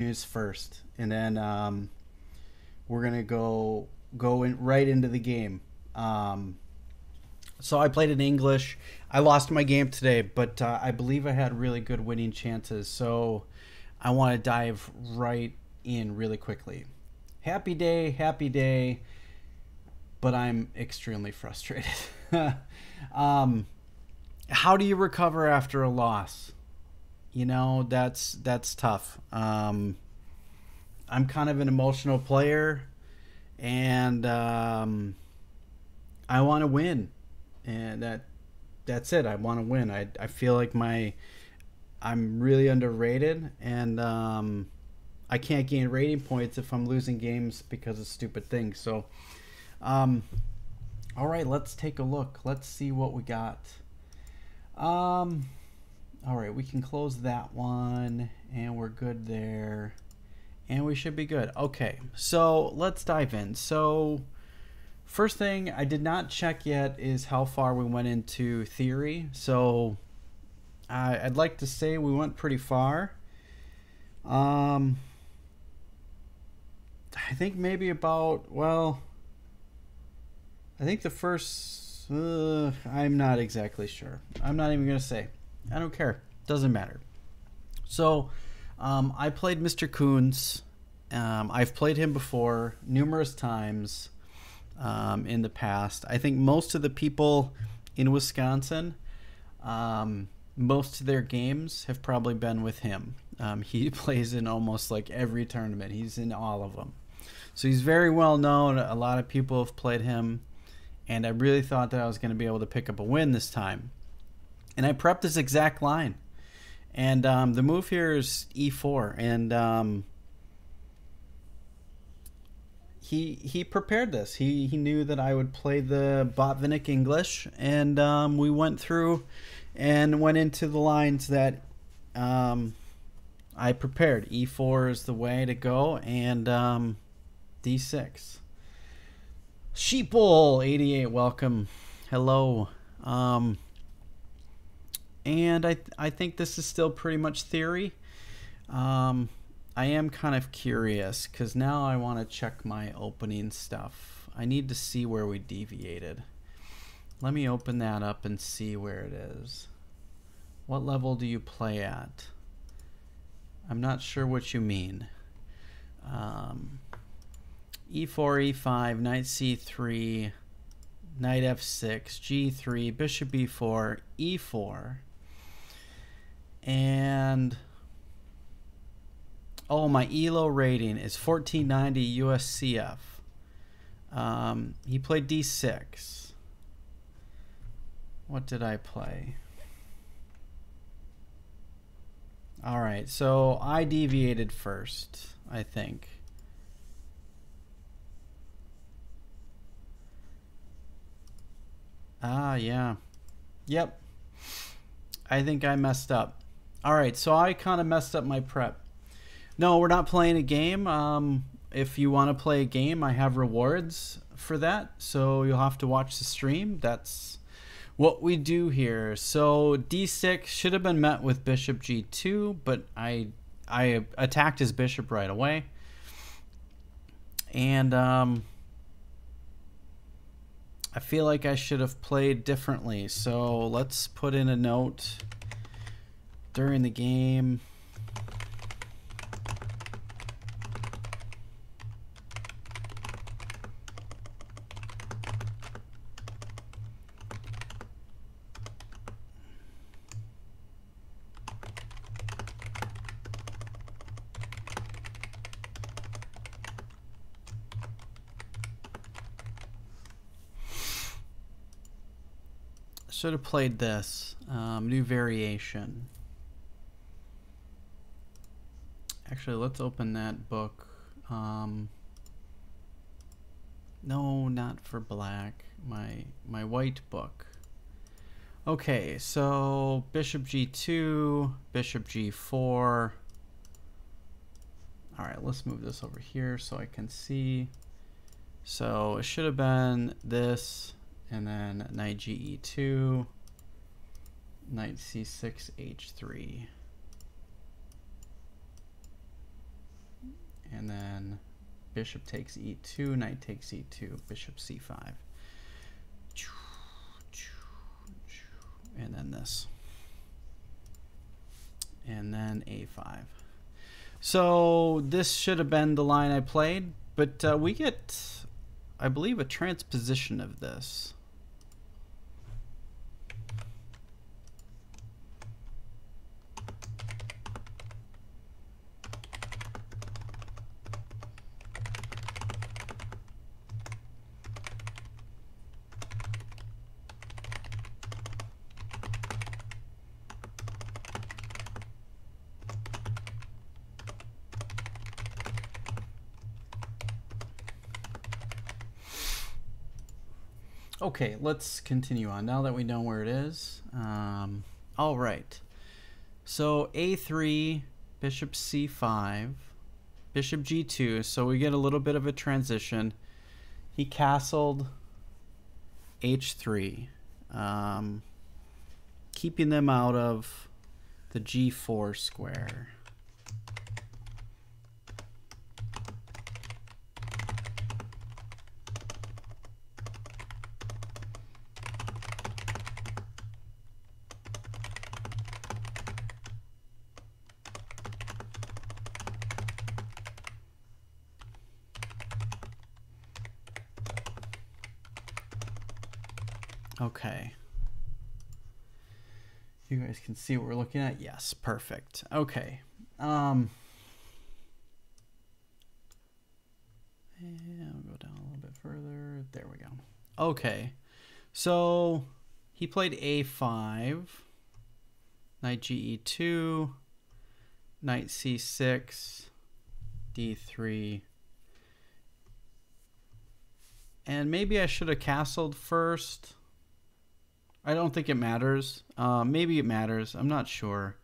news first, and then we're gonna go in right into the game. So I played in English. I lost my game today, but I believe I had really good winning chances. So I want to dive right in really quickly. Happy day, but I'm extremely frustrated. um, how do you recover after a loss? You know, that's tough. I'm kind of an emotional player, and I want to win, and that's it. I want to win. I feel like I'm really underrated, and I can't gain rating points if I'm losing games because of stupid things. So, um, all right, let's take a look. Let's see what we got. All right, we can close that one, and we're good there, and we should be good. Okay, so let's dive in. So first thing I did not check yet is how far we went into theory. So I'd like to say we went pretty far. I think maybe about, well, I think the first, I'm not exactly sure. I'm not even going to say. I don't care. Doesn't matter. So I played Mr. Coons. I've played him before numerous times in the past. I think most of the people in Wisconsin, most of their games have probably been with him. He plays in almost like every tournament. He's in all of them. So he's very well known. A lot of people have played him. And I really thought that I was going to be able to pick up a win this time. And I prepped this exact line. And the move here is e4. And he prepared this. He knew that I would play the Botvinnik English. And we went through and went into the lines that I prepared. e4 is the way to go. And d6. Sheeple88, welcome. Hello. And I think this is still pretty much theory. I am kind of curious because now I want to check my opening stuff. I need to see where we deviated. Let me open that up and see where it is. What level do you play at? I'm not sure what you mean. E4, E5, knight C3, knight F6, G3, bishop E4, E4. And oh, my ELO rating is 1490 USCF. He played D6. What did I play? All right, so I deviated first, I think. Ah, yeah. Yep. I think I messed up. All right, so I kind of messed up my prep. No, we're not playing a game. If you want to play a game, I have rewards for that. So you'll have to watch the stream. That's what we do here. So d6 should have been met with bishop g2, but I attacked his bishop right away. And I feel like I should have played differently. So let's put in a note during the game. Should have played this new variation. Actually, let's open that book. No, not for black. My white book. Okay, so bishop g2, bishop g4. All right, let's move this over here so I can see. So it should have been this, and then knight ge2, knight c6, h3. And then bishop takes e2, knight takes e2, bishop c5. And then this. And then a5. So this should have been the line I played, but we get, I believe, a transposition of this. Okay, let's continue on now that we know where it is. All right. So a3, bishop c5, bishop g2. So we get a little bit of a transition. He castled h3, keeping them out of the g4 square. Okay. You guys can see what we're looking at? Yes, perfect. Okay. And I'll go down a little bit further. There we go. Okay. So he played a5, knight ge2, knight c6, d3. And maybe I should have castled first. I don't think it matters. Maybe it matters. I'm not sure.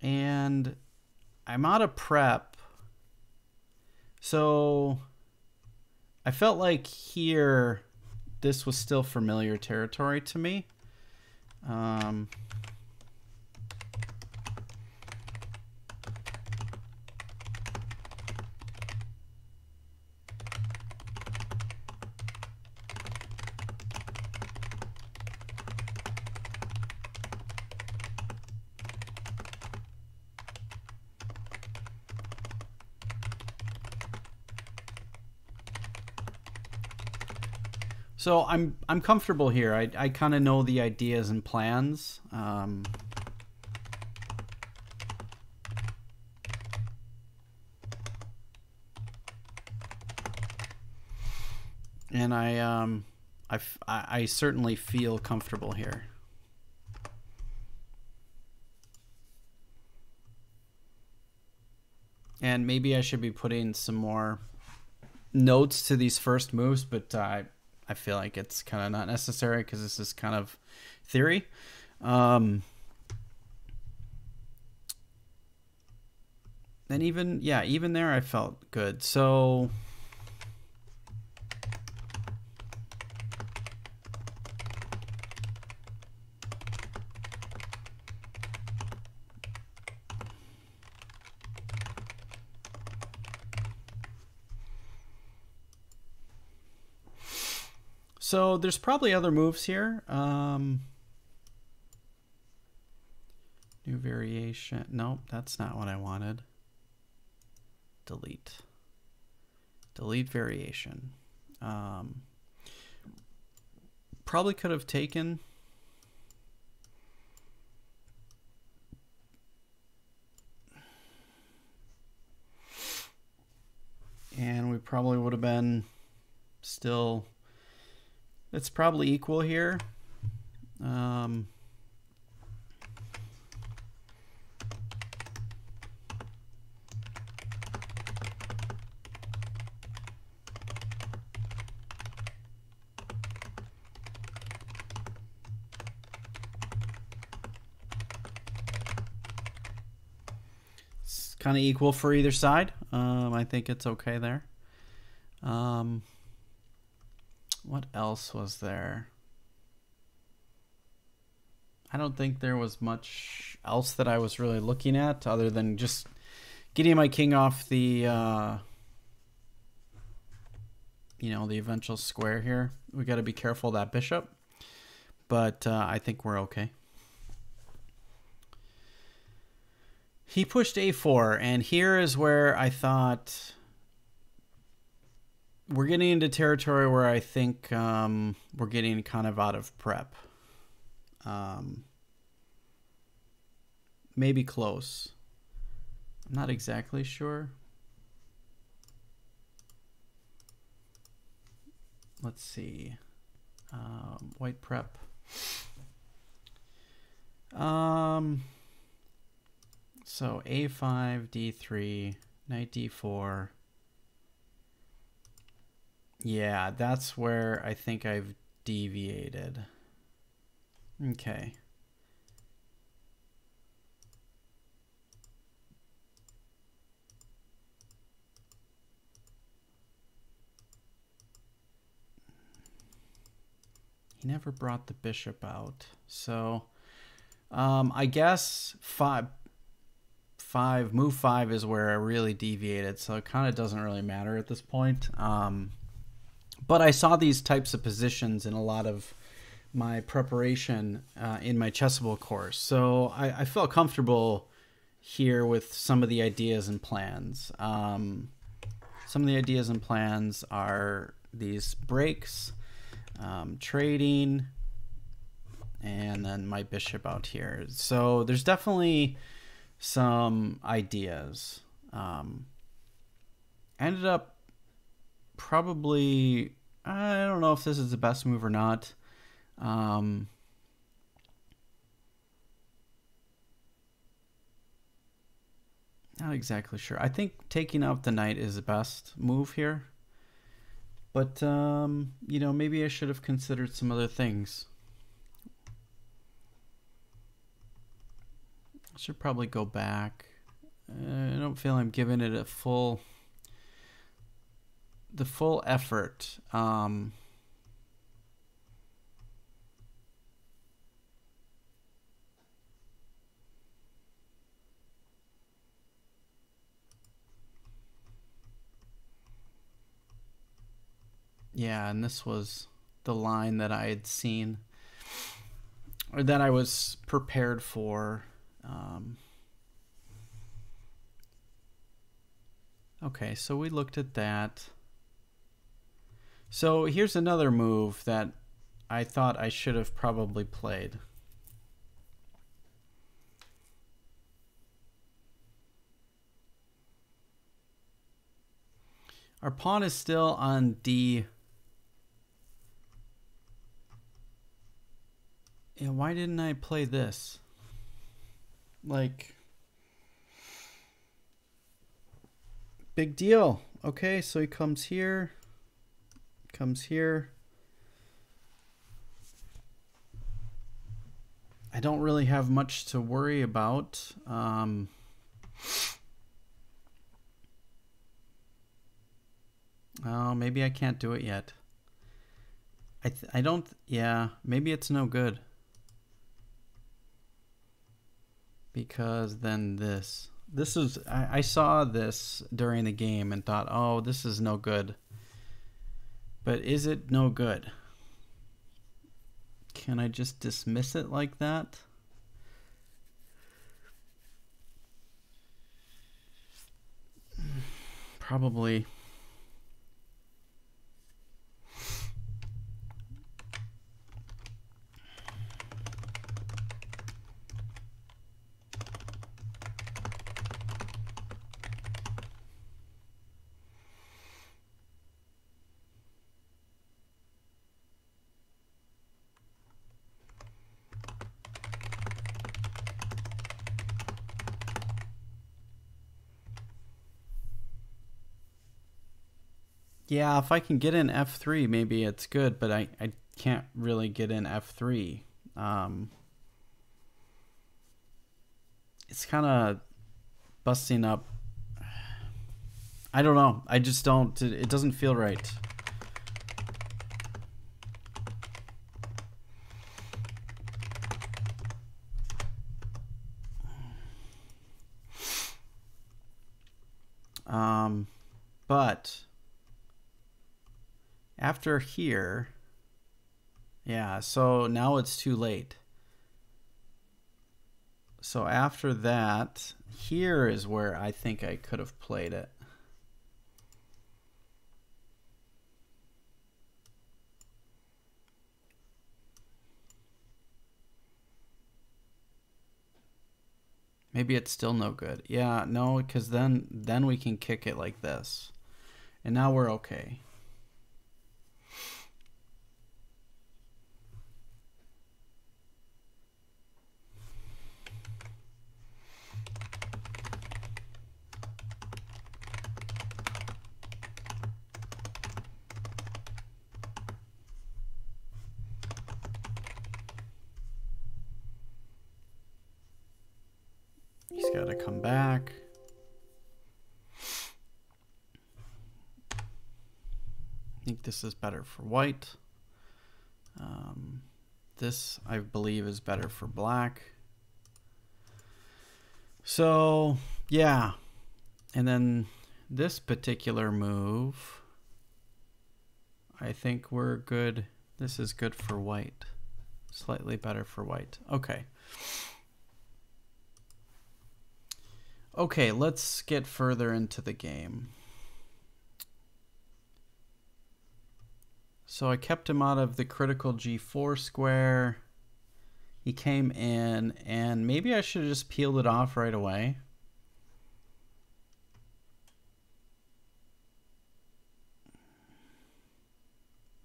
And I'm out of prep. So I felt like here this was still familiar territory to me. So I'm comfortable here. I kind of know the ideas and plans. And I certainly feel comfortable here. And maybe I should be putting some more notes to these first moves, but I feel like it's kind of not necessary because this is kind of theory. And even there I felt good. So there's probably other moves here. New variation. Nope, that's not what I wanted. Delete. Delete variation. Probably could have taken and we probably would have been still. It's probably equal here. It's kind of equal for either side. I think it's okay there. What else was there? I don't think there was much else that I was really looking at other than just getting my king off the, you know, the eventual square here. We got to be careful of that bishop, but I think we're okay. He pushed a4, and here is where I thought we're getting into territory where I think we're getting kind of out of prep. Maybe close. I'm not exactly sure. Let's see. White prep. So a5, d3, knight d4. Yeah, that's where I think I've deviated. Okay. He never brought the bishop out. So I guess move 5 is where I really deviated. So it kind of doesn't really matter at this point. But I saw these types of positions in a lot of my preparation in my chessable course. So I felt comfortable here with some of the ideas and plans. Some of the ideas and plans are these breaks, trading, and then my bishop out here. So there's definitely some ideas. Ended up probably, I don't know if this is the best move or not. Not exactly sure. I think taking out the knight is the best move here. But, you know, maybe I should have considered some other things. I should probably go back. I don't feel I'm giving it the full effort. Yeah, and this was the line that I had seen, or that I was prepared for. Okay, so we looked at that. So here's another move that I thought I should have probably played. Our pawn is still on D. Yeah, why didn't I play this? Like, big deal. Okay, so he comes here. Comes here. I don't really have much to worry about. Oh, maybe I can't do it yet. I don't, yeah, maybe it's no good. Because then this is, I saw this during the game and thought, oh, this is no good. But is it no good? Can I just dismiss it like that? Probably. Yeah, if I can get in F3, maybe it's good, but I can't really get in F3. It's kind of busting up. I don't know. I just don't. It doesn't feel right. But after here, yeah, so now it's too late. So after that, here is where I think I could have played it. Maybe it's still no good. Yeah, no, because then we can kick it like this. And now we're okay. He's got to come back. I think this is better for white. This, I believe, is better for black. So, yeah. And then this particular move, I think we're good. This is good for white. Slightly better for white. Okay. Okay, let's get further into the game. So I kept him out of the critical G4 square. He came in, and maybe I should have just peeled it off right away.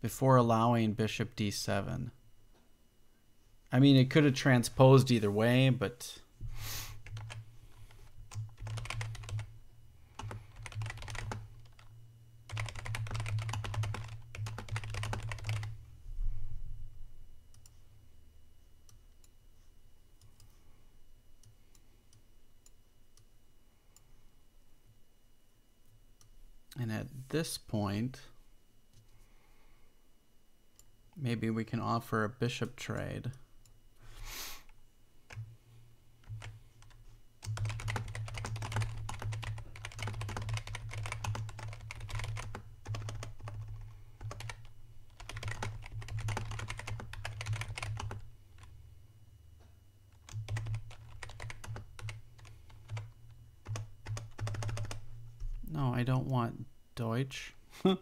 Before allowing bishop d7. I mean, it could have transposed either way, but... And at this point, maybe we can offer a bishop trade. No, I don't want Deutsch. And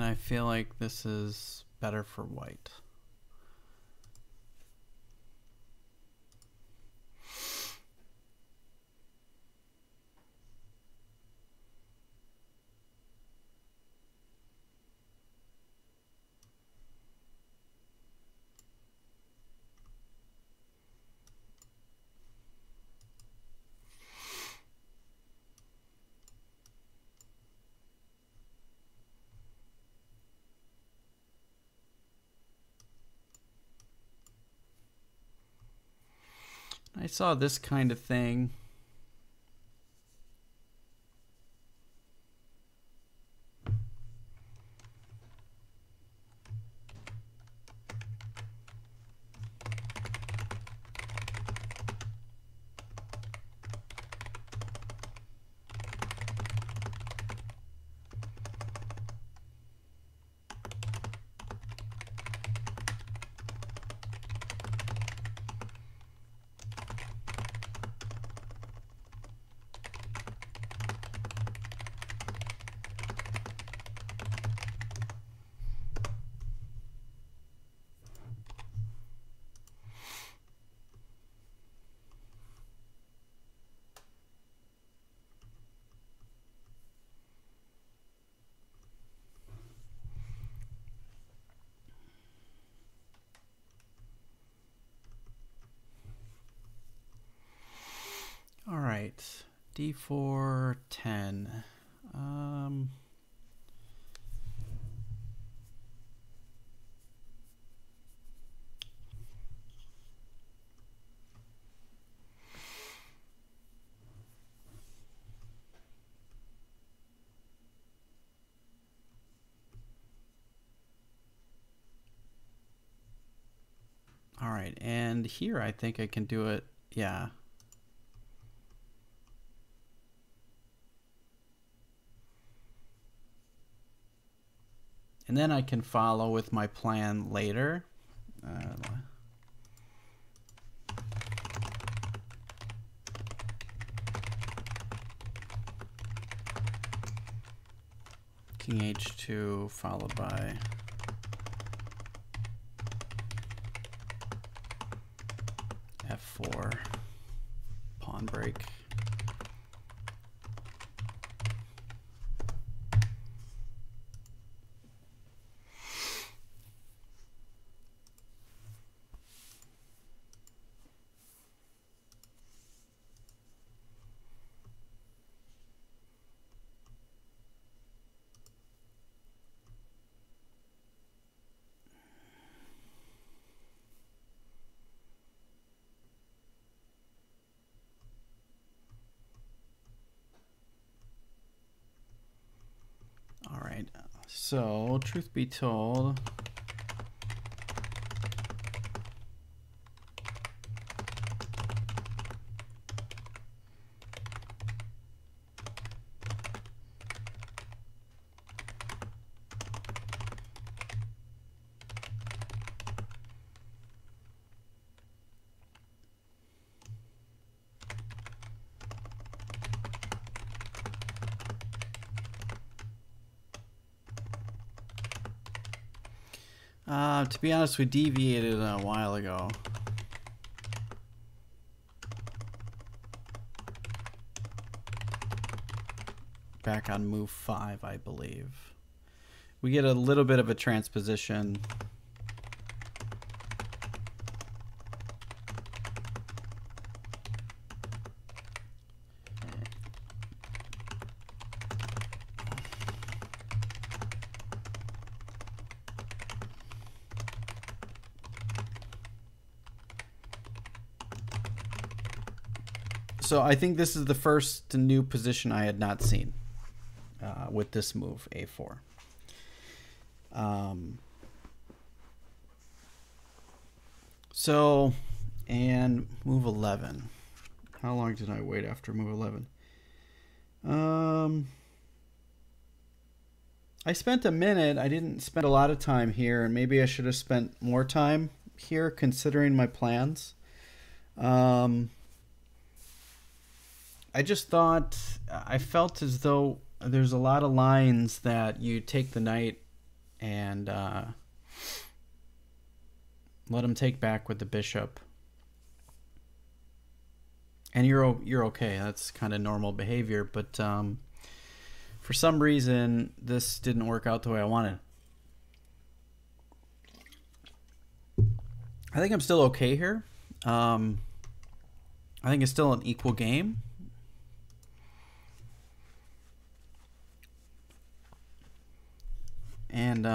I feel like this is better for white. I saw this kind of thing. All right, d4, 10. All right, and here I think I can do it. Yeah. And then I can follow with my plan later. King h2 followed by f4, pawn break. All right, so truth be told, to be honest, we deviated a while ago. Back on move 5, I believe. We get a little bit of a transposition. So I think this is the first new position I had not seen with this move, a4. So, and move 11. How long did I wait after move 11? I spent a minute. I didn't spend a lot of time here, and maybe I should have spent more time here considering my plans. I just thought, I felt as though there's a lot of lines that you take the knight and let him take back with the bishop. And you're okay. That's kind of normal behavior, but for some reason, this didn't work out the way I wanted. I think I'm still okay here. I think it's still an equal game. And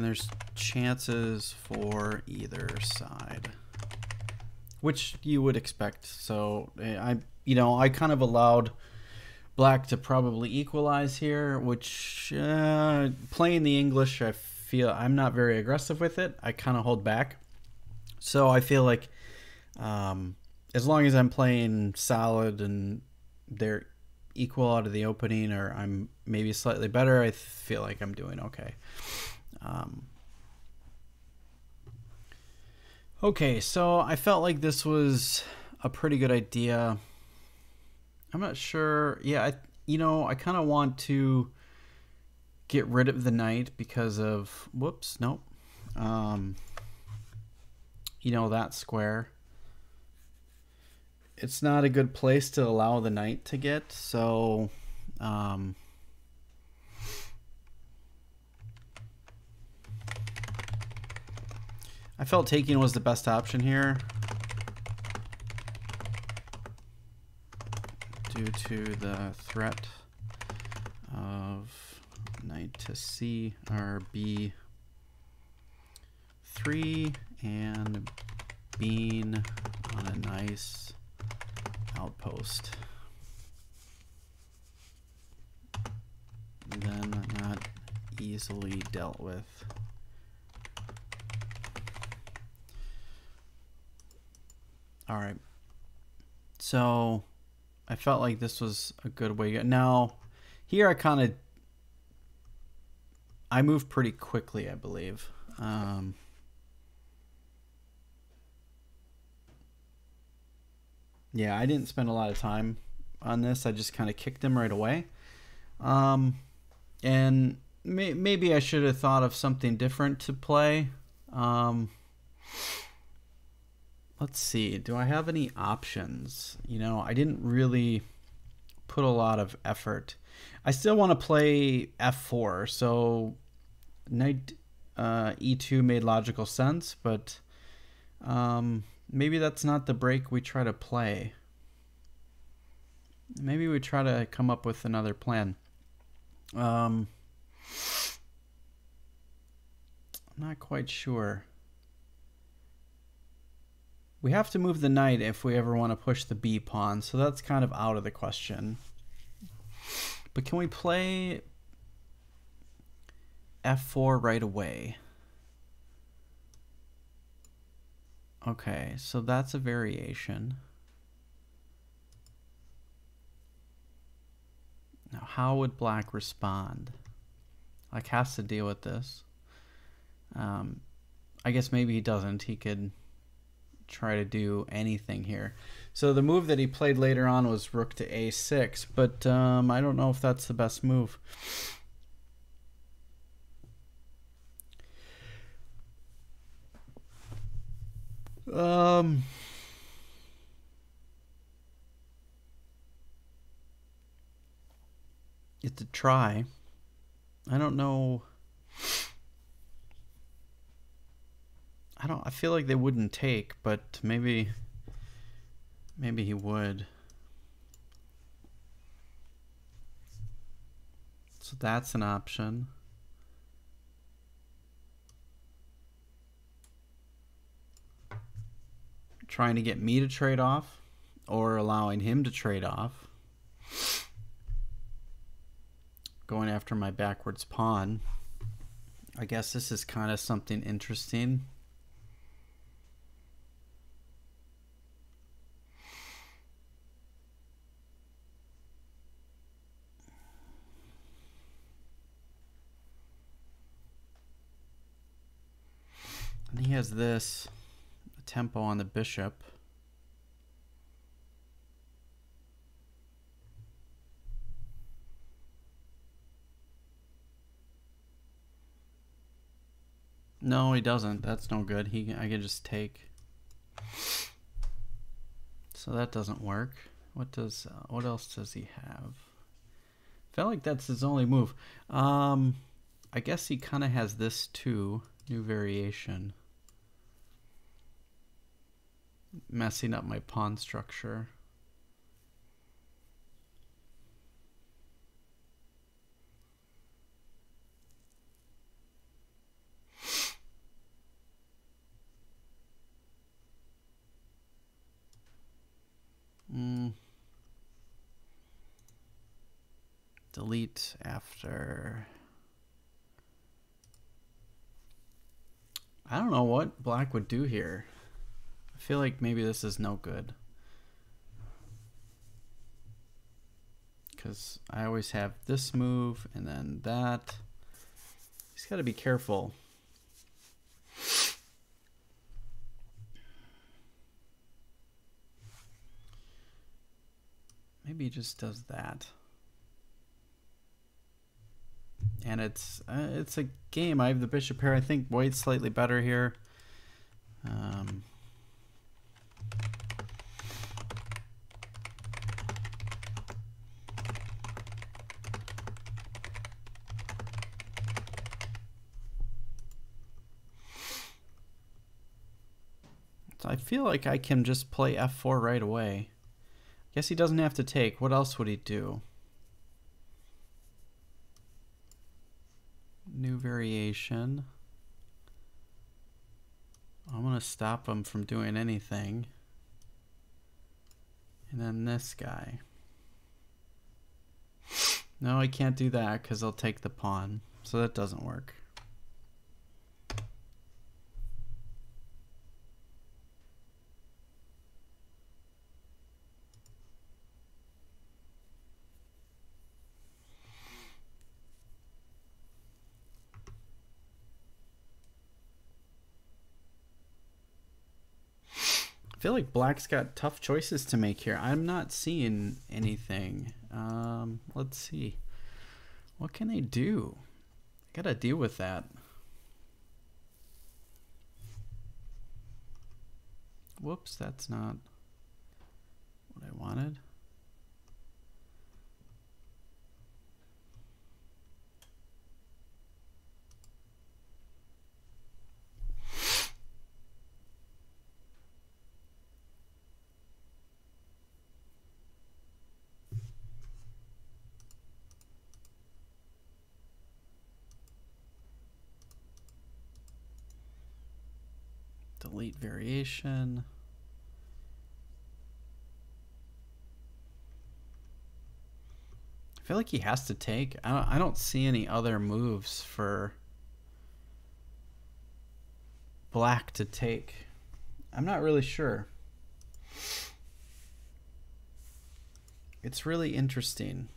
there's chances for either side, which you would expect. So I kind of allowed black to probably equalize here, which playing the English, I feel I'm not very aggressive with it. I kind of hold back. So I feel like as long as I'm playing solid and they're equal out of the opening, or I'm maybe slightly better, I feel like I'm doing okay. Okay, so I felt like this was a pretty good idea. I'm not sure. Yeah, I kind of want to get rid of the knight because of, whoops, nope. That square. It's not a good place to allow the knight to get, so I felt taking was the best option here due to the threat of knight to C or B3 and being on a nice outpost. Then not easily dealt with. All right. So I felt like this was a good way. Now, here I moved pretty quickly, I believe. Yeah, I didn't spend a lot of time on this. I just kind of kicked him right away. And maybe I should have thought of something different to play. Let's see. Do I have any options? You know, I didn't really put a lot of effort. I still want to play f4, so knight e2 made logical sense, but maybe that's not the break we try to play. Maybe we try to come up with another plan. I'm not quite sure. We have to move the knight if we ever want to push the b pawn, so that's kind of out of the question. But can we play f4 right away? Okay, so that's a variation. Now, how would black respond? Like, has to deal with this. I guess maybe he doesn't. He could try to do anything here. So the move that he played later on was rook to a6, but I don't know if that's the best move. It's a try. I don't know. I feel like they wouldn't take, but maybe he would. So that's an option. Trying to get me to trade off or allowing him to trade off. Going after my backwards pawn. I guess this is kind of something interesting. And he has this tempo on the bishop. No, he doesn't. That's no good. I can just take. So that doesn't work. What else does he have? Felt like that's his only move. I guess he kind of has this too. New variation. Messing up my pawn structure. Delete after. I don't know what black would do here. I feel like maybe this is no good. Because I always have this move and then that. He's got to be careful. Maybe he just does that. And it's a game. I have the bishop pair. I think white's slightly better here. So I feel like I can just play f4 right away. Guess he doesn't have to take. What else would he do? New variation. I'm going to stop him from doing anything. And then this guy. No, I can't do that because I'll take the pawn. So that doesn't work. I feel like black's got tough choices to make here. I'm not seeing anything. Let's see. What can they do? I gotta deal with that. Whoops, that's not what I wanted. Delete variation. I feel like he has to take. I don't see any other moves for black to take. I'm not really sure. It's really interesting.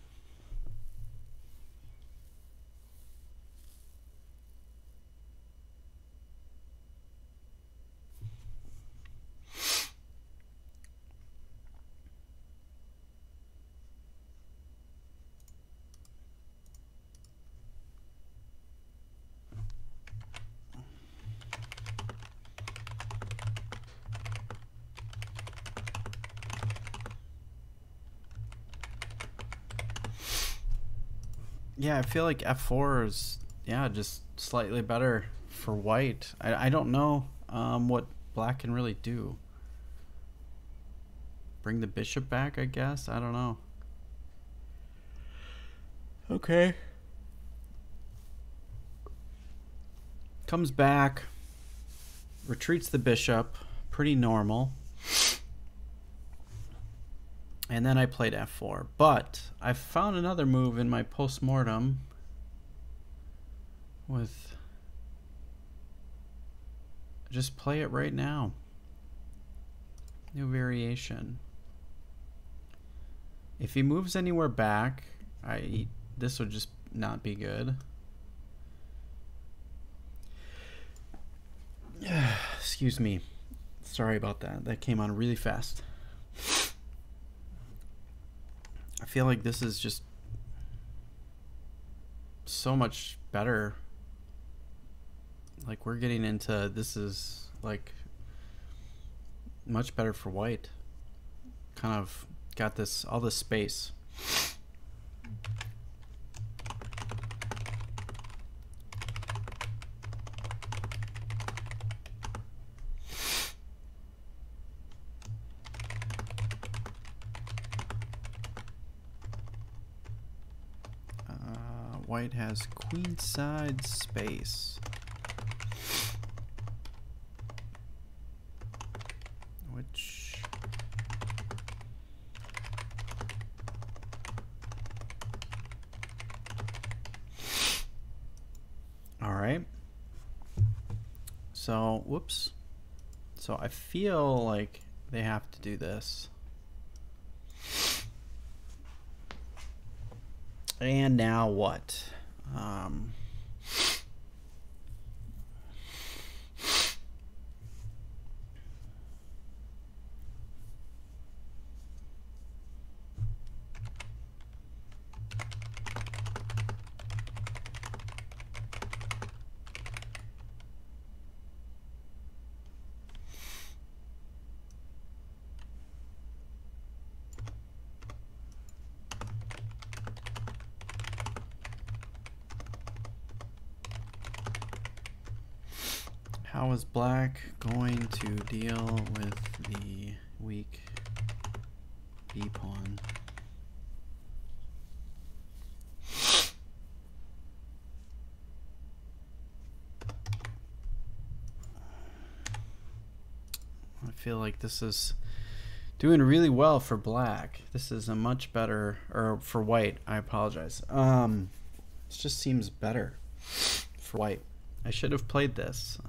Yeah, I feel like f4 is, yeah, just slightly better for white. I don't know what black can really do. Bring the bishop back, I guess? I don't know. Okay. Comes back. Retreats the bishop. Pretty normal. And then I played f4. But I found another move in my postmortem with... Just play it right now. New variation. If he moves anywhere back, this would just not be good. Excuse me. Sorry about that. That came on really fast. I feel like this is just so much better. Like, we're getting into, this is like much better for white. Kind of got this, all this space. White has queenside space. Which... All right. So, whoops. So I feel like they have to do this. And now what? How is black going to deal with the weak B pawn? I feel like this is Doing really well for black. This is a much better, or for white, I apologize. This just seems better for white. I should have played this.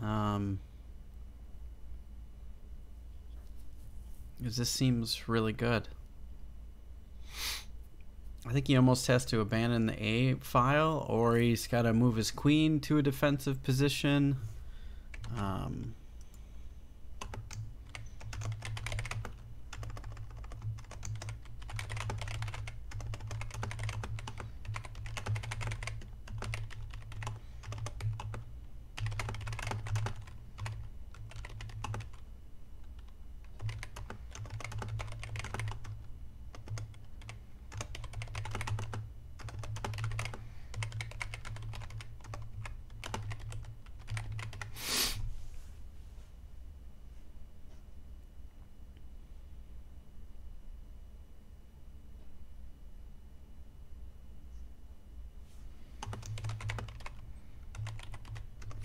Because this seems really good. I think he almost has to abandon the A file, or he's got to move his queen to a defensive position.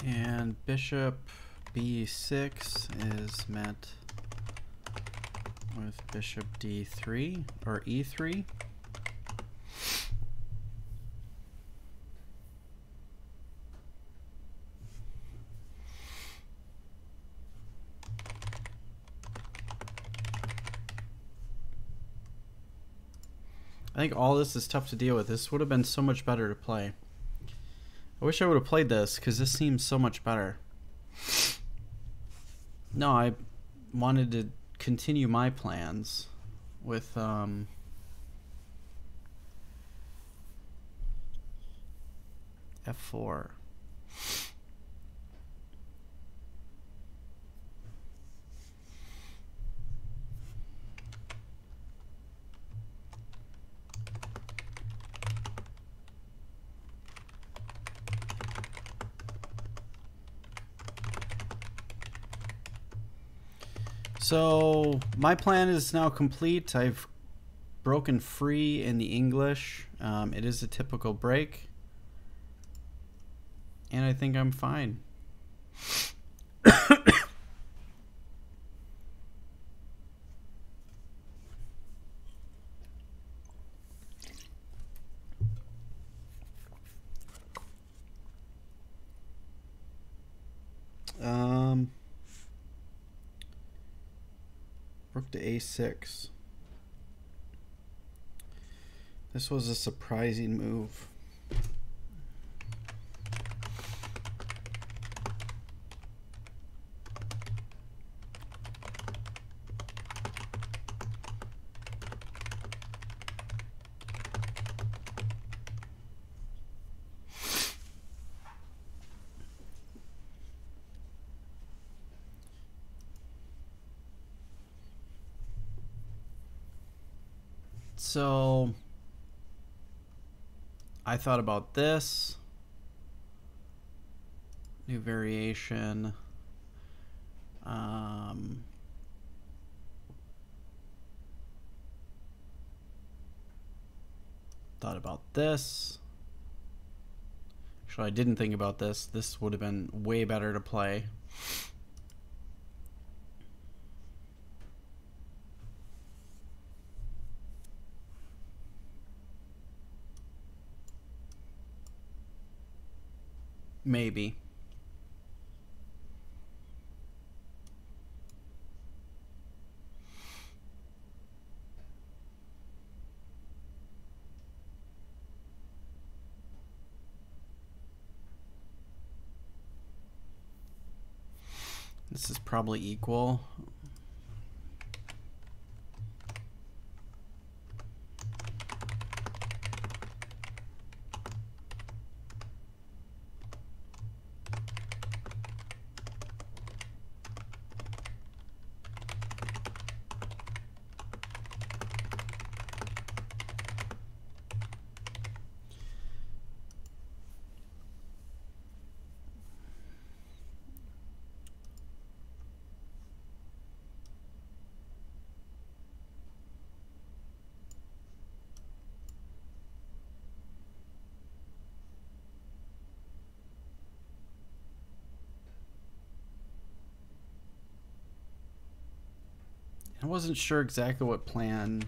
And bishop b6 is met with bishop d3 or e3. I think all this is tough to deal with. This would have been so much better to play. I wish I would have played this because this seems so much better. No, I wanted to continue my plans with f4. So my plan is now complete. I've broken free in the English. It is a typical break. And I think I'm fine. Rook to a6. This was a surprising move. So I thought about this new variation. Thought about this. Actually, I didn't think about this. This would have been way better to play. Maybe. This is probably equal. I wasn't sure exactly what plan.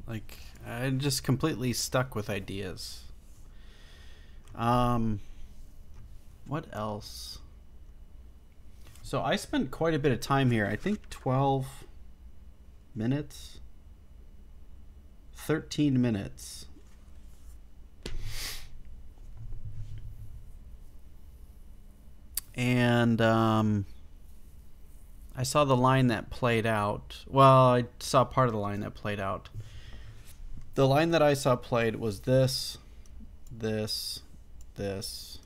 Like, I'm just completely stuck with ideas. What else? So I spent quite a bit of time here. I think 12 minutes. 13 minutes. And I saw the line that played out. Well, I saw part of the line that played out. The line that I saw played was this, this, this,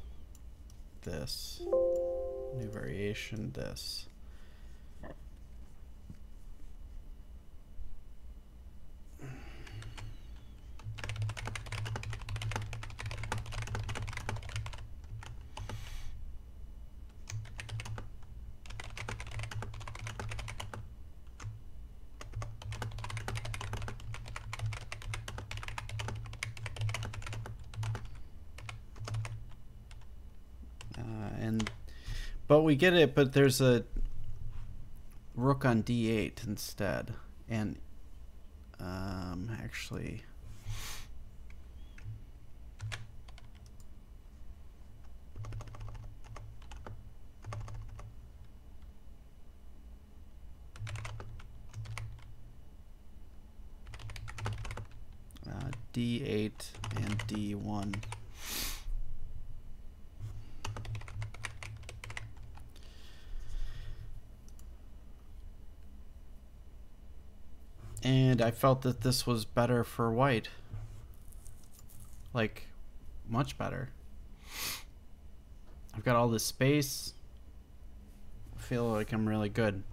this. New variation, this. But we get it, but there's a rook on d8 instead. And actually, d8 and d1. And I felt that this was better for white. Like, much better. I've got all this space. I feel like I'm really good.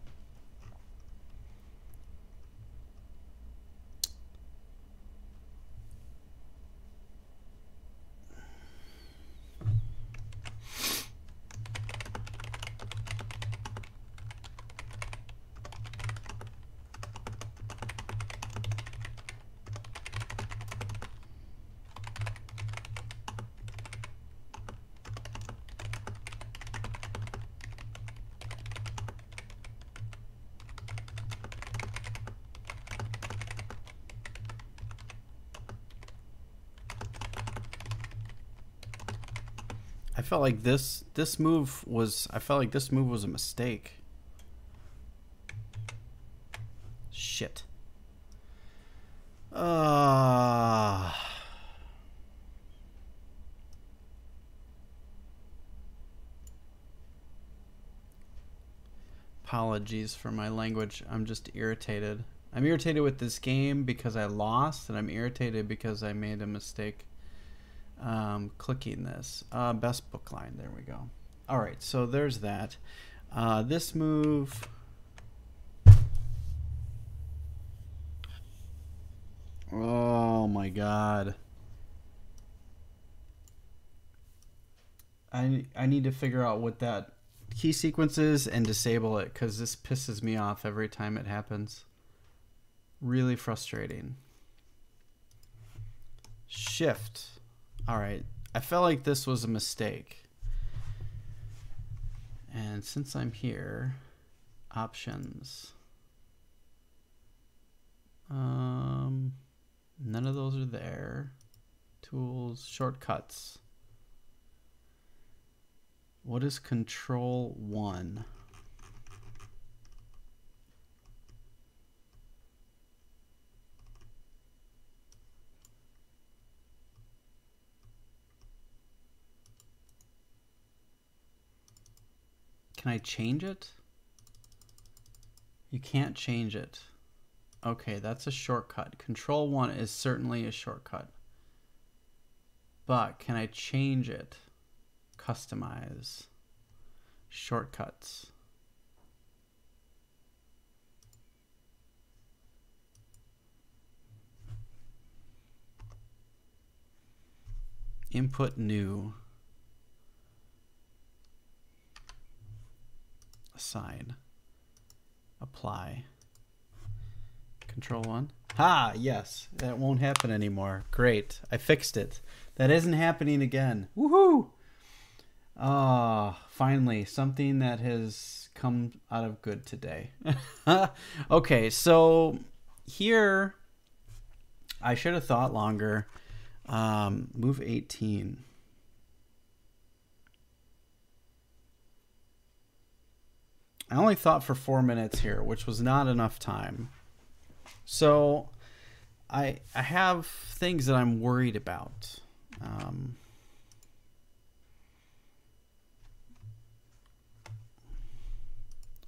I felt like this move was a mistake. Shit. Apologies for my language. I'm just irritated. I'm irritated with this game because I lost, and I'm irritated because I made a mistake clicking this. Best book line. There we go. All right, so there's that. This move. Oh my god. I need to figure out what that key sequence is and disable it, because this pisses me off every time it happens. Really frustrating. Shift. All right. I felt like this was a mistake. And since I'm here, options. None of those are there. Tools, shortcuts. What is Control 1? Can I change it? You can't change it. Okay, that's a shortcut. Control 1 is certainly a shortcut. But can I change it? Customize. Shortcuts. Input new. assign, apply, control 1. Ha, yes, that won't happen anymore. Great, I fixed it. That isn't happening again. Woohoo! Finally, something that has come out of good today. Okay, so here, I should have thought longer. Move 18. I only thought for 4 minutes here, which was not enough time. So I have things that I'm worried about.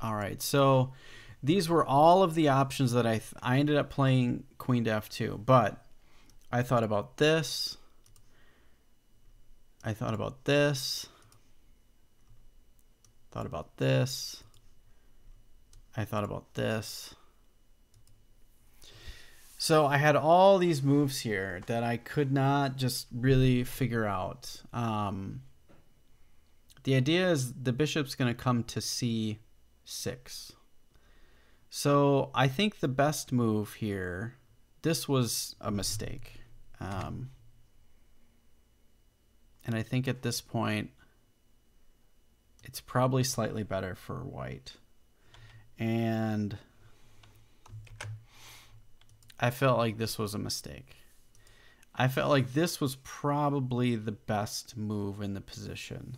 All right, so these were all of the options that I ended up playing queen to f2, but I thought about this. I thought about this. Thought about this. I thought about this. So I had all these moves here that I could not just really figure out. The idea is the bishop's going to come to c6. So I think the best move here, this was a mistake. And I think at this point, it's probably slightly better for white. And I felt like this was a mistake. I felt like this was probably the best move in the position.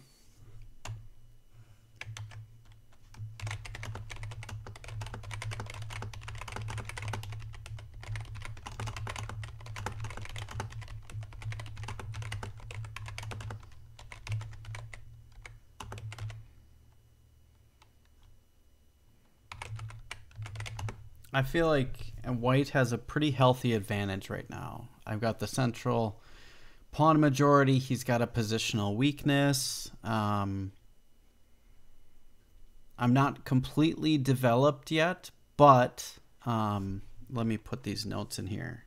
I feel like white has a pretty healthy advantage right now. I've got the central pawn majority. He's got a positional weakness. I'm not completely developed yet, but let me put these notes in here.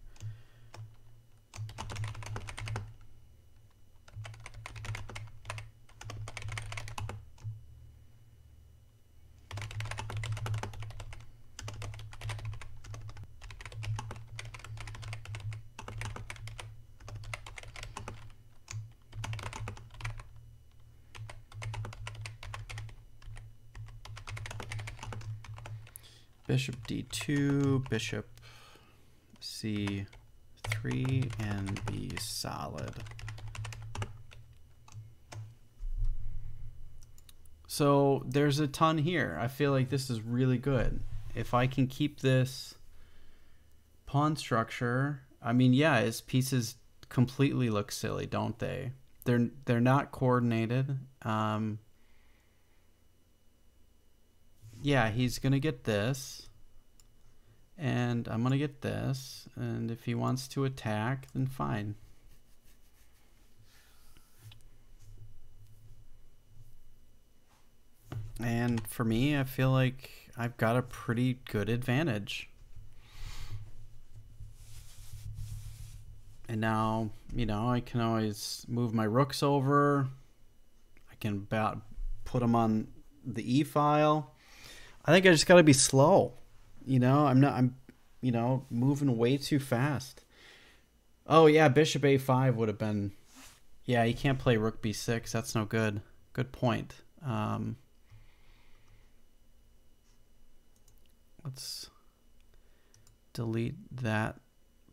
Bishop d2, bishop c3, and be solid. So there's a ton here. I feel like this is really good. If I can keep this pawn structure, I mean, yeah, his pieces completely look silly, don't they? They're not coordinated. Yeah, he's going to get this, and I'm going to get this, and if he wants to attack, then fine. And for me, I feel like I've got a pretty good advantage. And now, you know, I can always move my rooks over. I can put them on the E file. I think I just got to be slow. You know, I'm you know, moving way too fast. Oh yeah, bishop a5 would have been, yeah, you can't play rook b6. That's no good. Good point. Let's delete that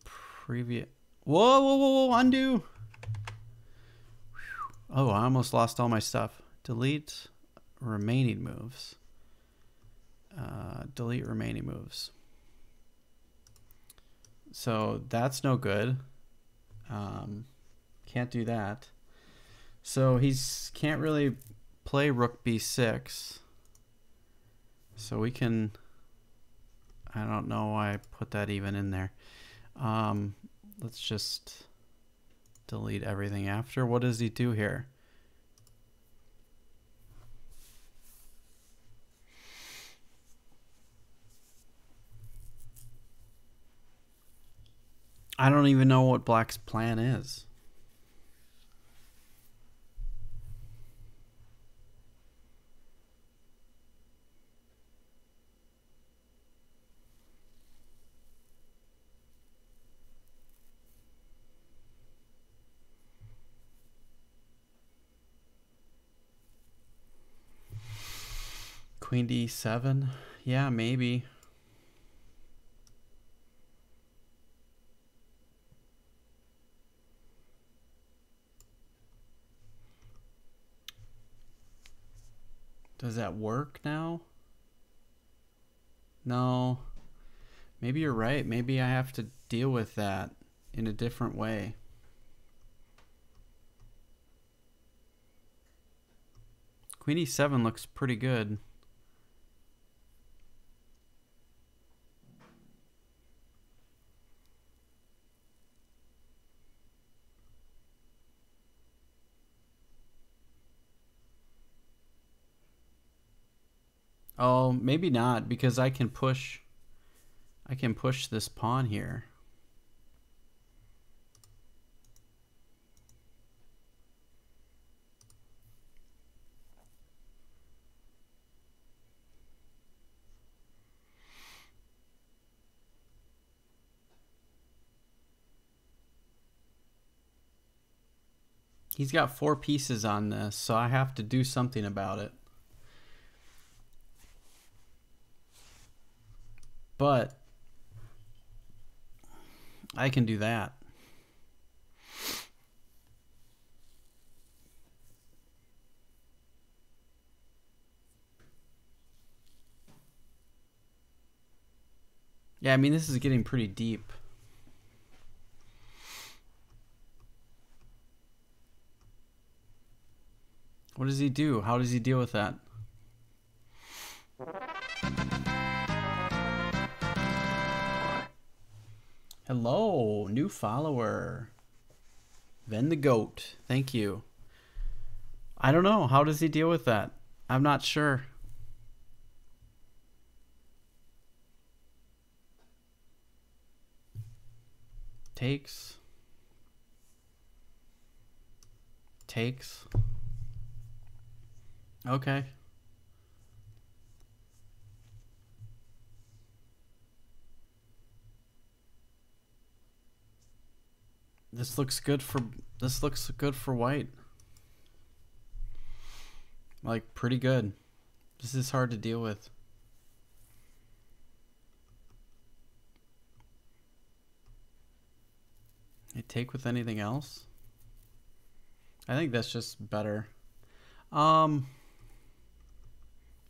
previous. Whoa, whoa, whoa, whoa, undo. Oh, I almost lost all my stuff. Delete remaining moves. Delete remaining moves. So that's no good. Can't do that. So he's can't really play rook b6. So we can, I don't know why I put that even in there. Let's just delete everything after. What does he do here? I don't even know what black's plan is. Queen d7. Yeah, maybe. Does that work now? No. Maybe you're right. Maybe I have to deal with that in a different way. Queen e7 looks pretty good. Oh, maybe not, because I can push this pawn here. He's got 4 pieces on this, so I have to do something about it. But I can do that. Yeah, I mean, this is getting pretty deep. What does he do? How does he deal with that? Hello, new follower. Ven the Goat. Thank you. I don't know. How does he deal with that? I'm not sure. Takes. Takes. Okay. This looks good for white. Like, pretty good. This is hard to deal with. They take with anything else? I think that's just better.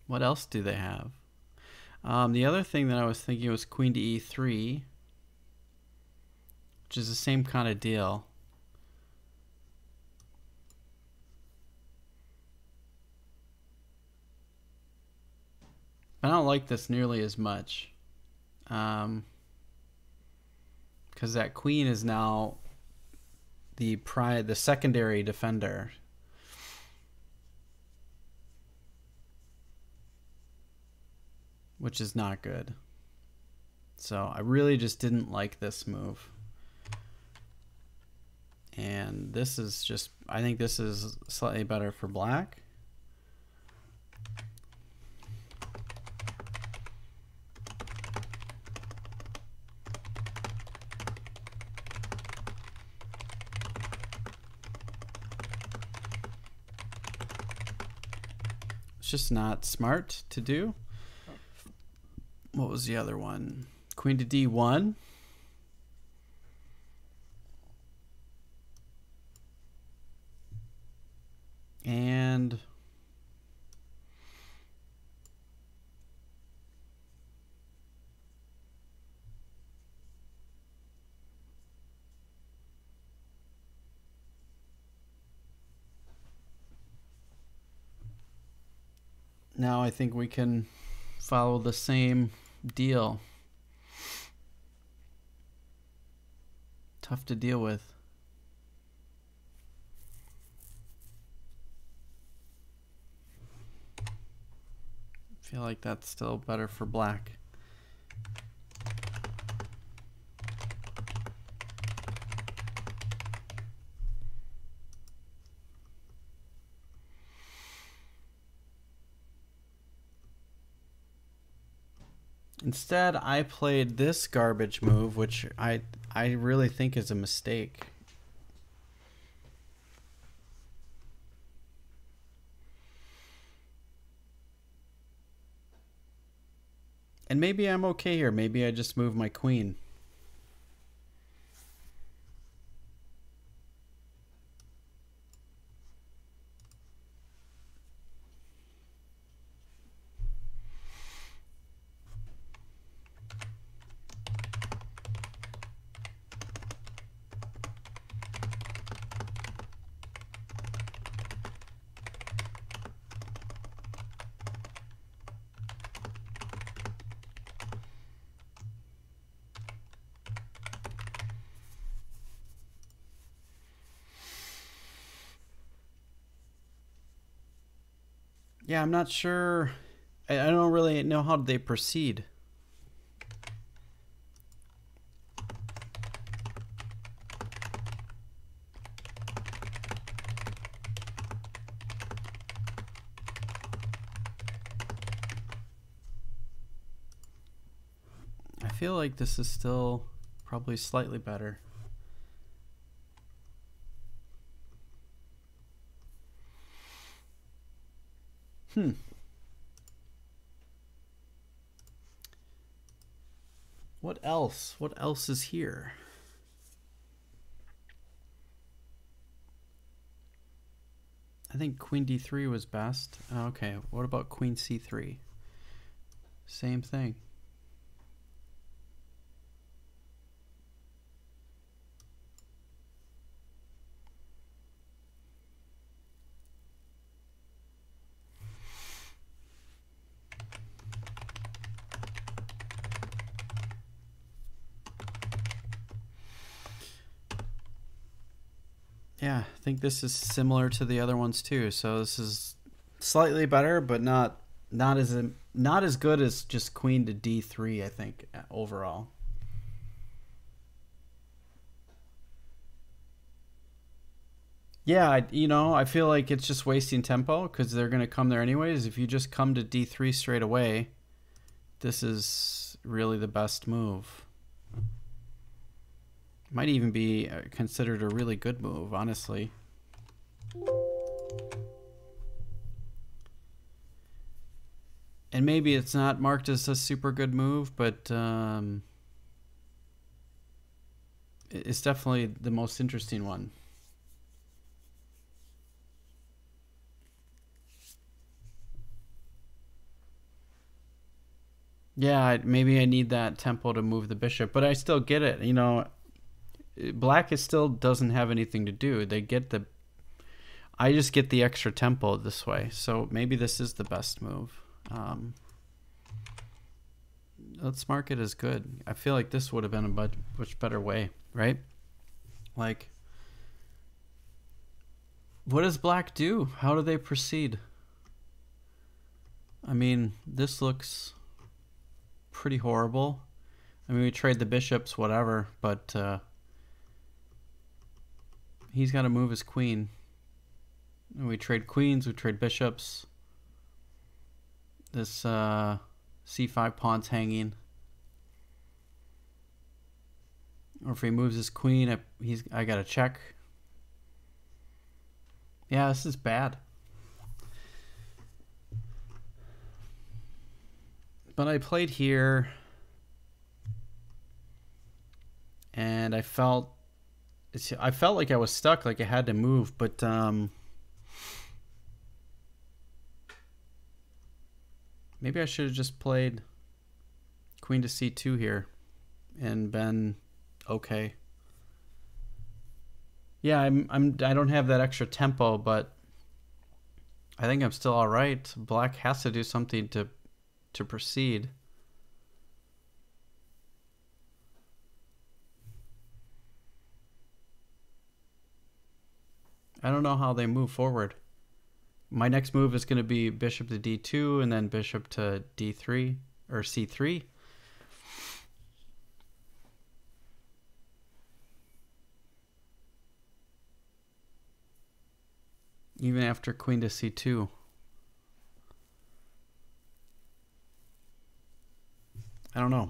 What else do they have? The other thing that I was thinking was queen to e3, which is the same kind of deal. I don't like this nearly as much, because that queen is now the secondary defender. Which is not good. So I really just didn't like this move. And this is just, I think this is slightly better for black. It's just not smart to do. What was the other one? Queen to d1. And now I think we can follow the same deal. Tough to deal with. I feel like that's still better for black. Instead, I played this garbage move, which I really think is a mistake. And maybe I'm okay here. Maybe I just move my queen. Yeah, I'm not sure. I don't really know how they proceed. I feel like this is still probably slightly better. What else? What else is here? I think queen d3 was best. Okay, what about queen c3? Same thing. Yeah, I think this is similar to the other ones too. So this is slightly better, but not as good as just queen to d3. I think overall. Yeah, I feel like it's just wasting tempo because they're going to come there anyways. If you just come to d3 straight away, this is really the best move. Might even be considered a really good move, honestly. And maybe it's not marked as a super good move, but it's definitely the most interesting one. Yeah, maybe I need that tempo to move the bishop, but I still get it. Black still doesn't have anything to do. I just get the extra tempo this way, so maybe this is the best move. Let's mark it as good. I feel like this would have been a much better way, right? Like, what does black do? How do they proceed? I mean, this looks pretty horrible. I mean, we trade the bishops, whatever, but he's got to move his queen. And we trade queens, we trade bishops. This c5 pawn's hanging. Or if he moves his queen, I got to check. Yeah, this is bad. But I played here, and I felt like I was stuck, like I had to move, but maybe I should have just played queen to c2 here and been okay. Yeah, I don't have that extra tempo, but I think I'm still all right. Black has to do something to proceed. I don't know how they move forward. My next move is going to be bishop to d2 and then bishop to d3 or c3. Even after queen to c2. I don't know.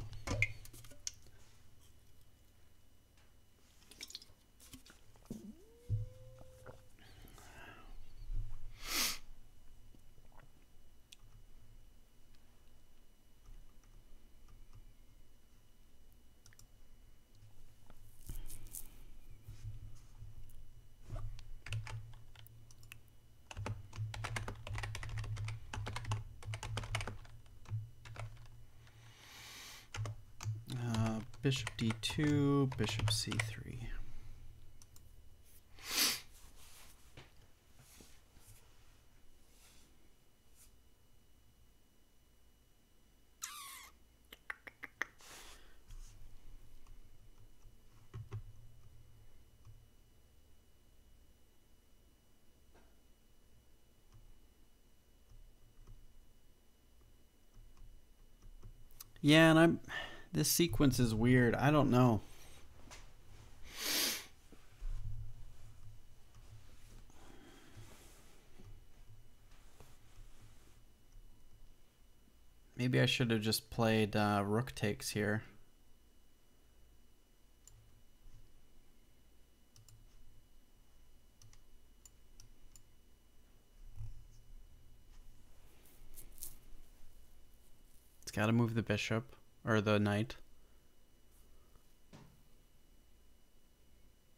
Bishop d2, bishop c3. Yeah, and this sequence is weird. I don't know. Maybe I should have just played rook takes here. It's got to move the bishop, or the knight.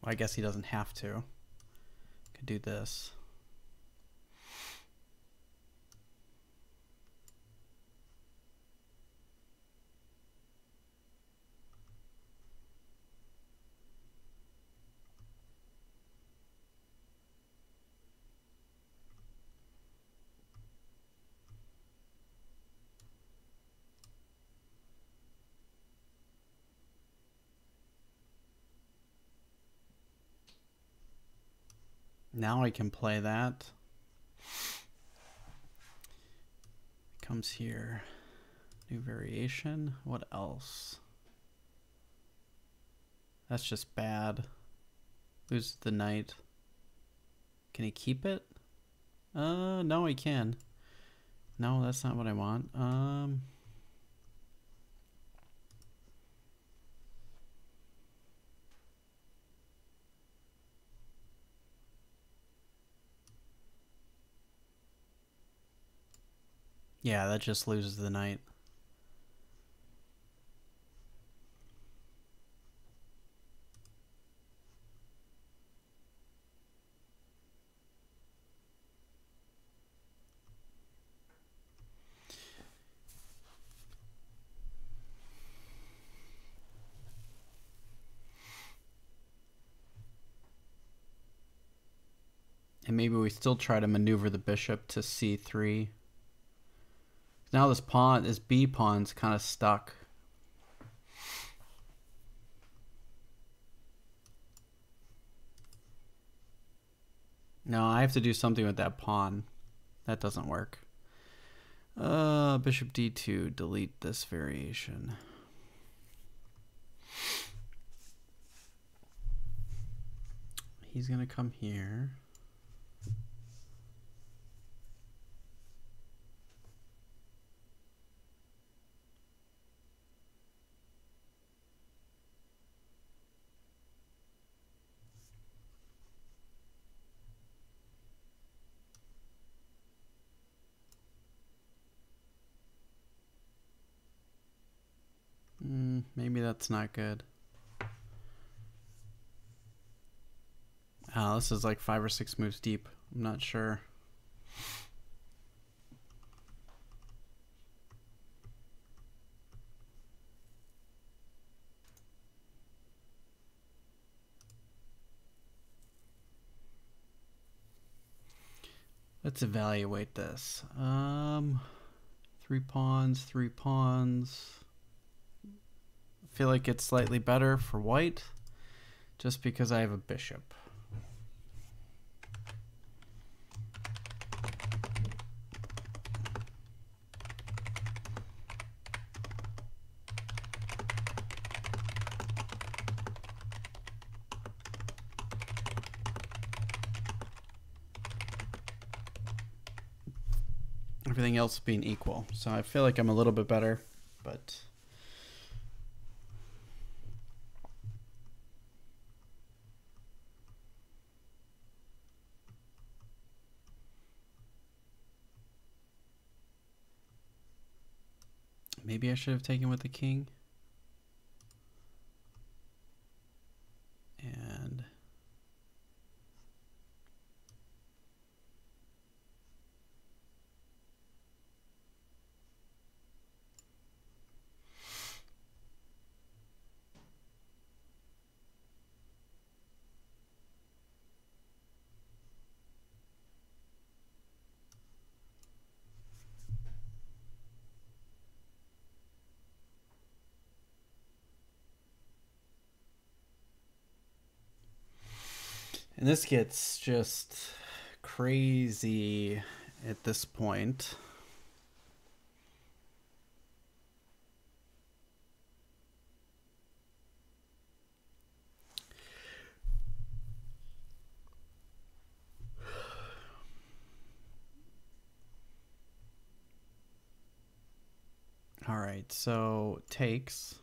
Well, I guess he doesn't have to. Could do this. Now I can play that. Comes here. New variation. What else? That's just bad. Loses the knight. Can he keep it? No, he can. No, that's not what I want. Yeah, that just loses the knight. And maybe we still try to maneuver the bishop to c3. Now this pawn, this b pawn's kind of stuck. No, I have to do something with that pawn. That doesn't work. Bishop d2, delete this variation. He's gonna come here. Maybe that's not good. Oh, this is like 5 or 6 moves deep. I'm not sure. Let's evaluate this. 3 pawns, 3 pawns. I feel like it's slightly better for white just because I have a bishop. Everything else being equal. So I feel like I'm a little bit better, but maybe I should have taken with the king. And And this gets just crazy at this point. All right, so takes.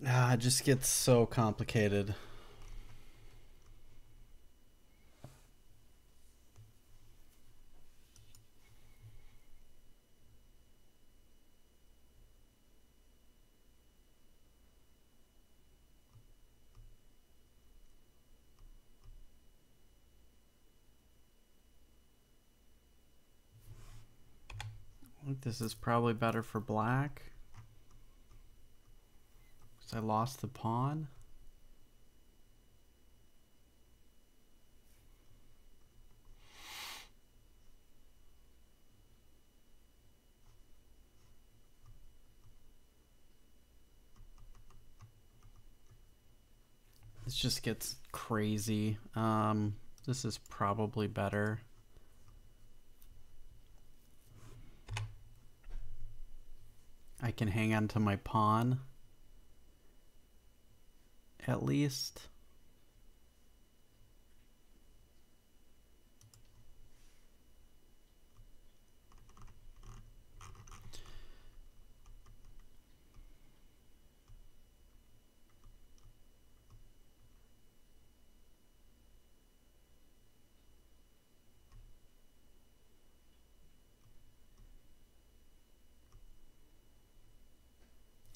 It just gets so complicated. I think this is probably better for black. Because I lost the pawn. This just gets crazy. This is probably better. I can hang on to my pawn, at least.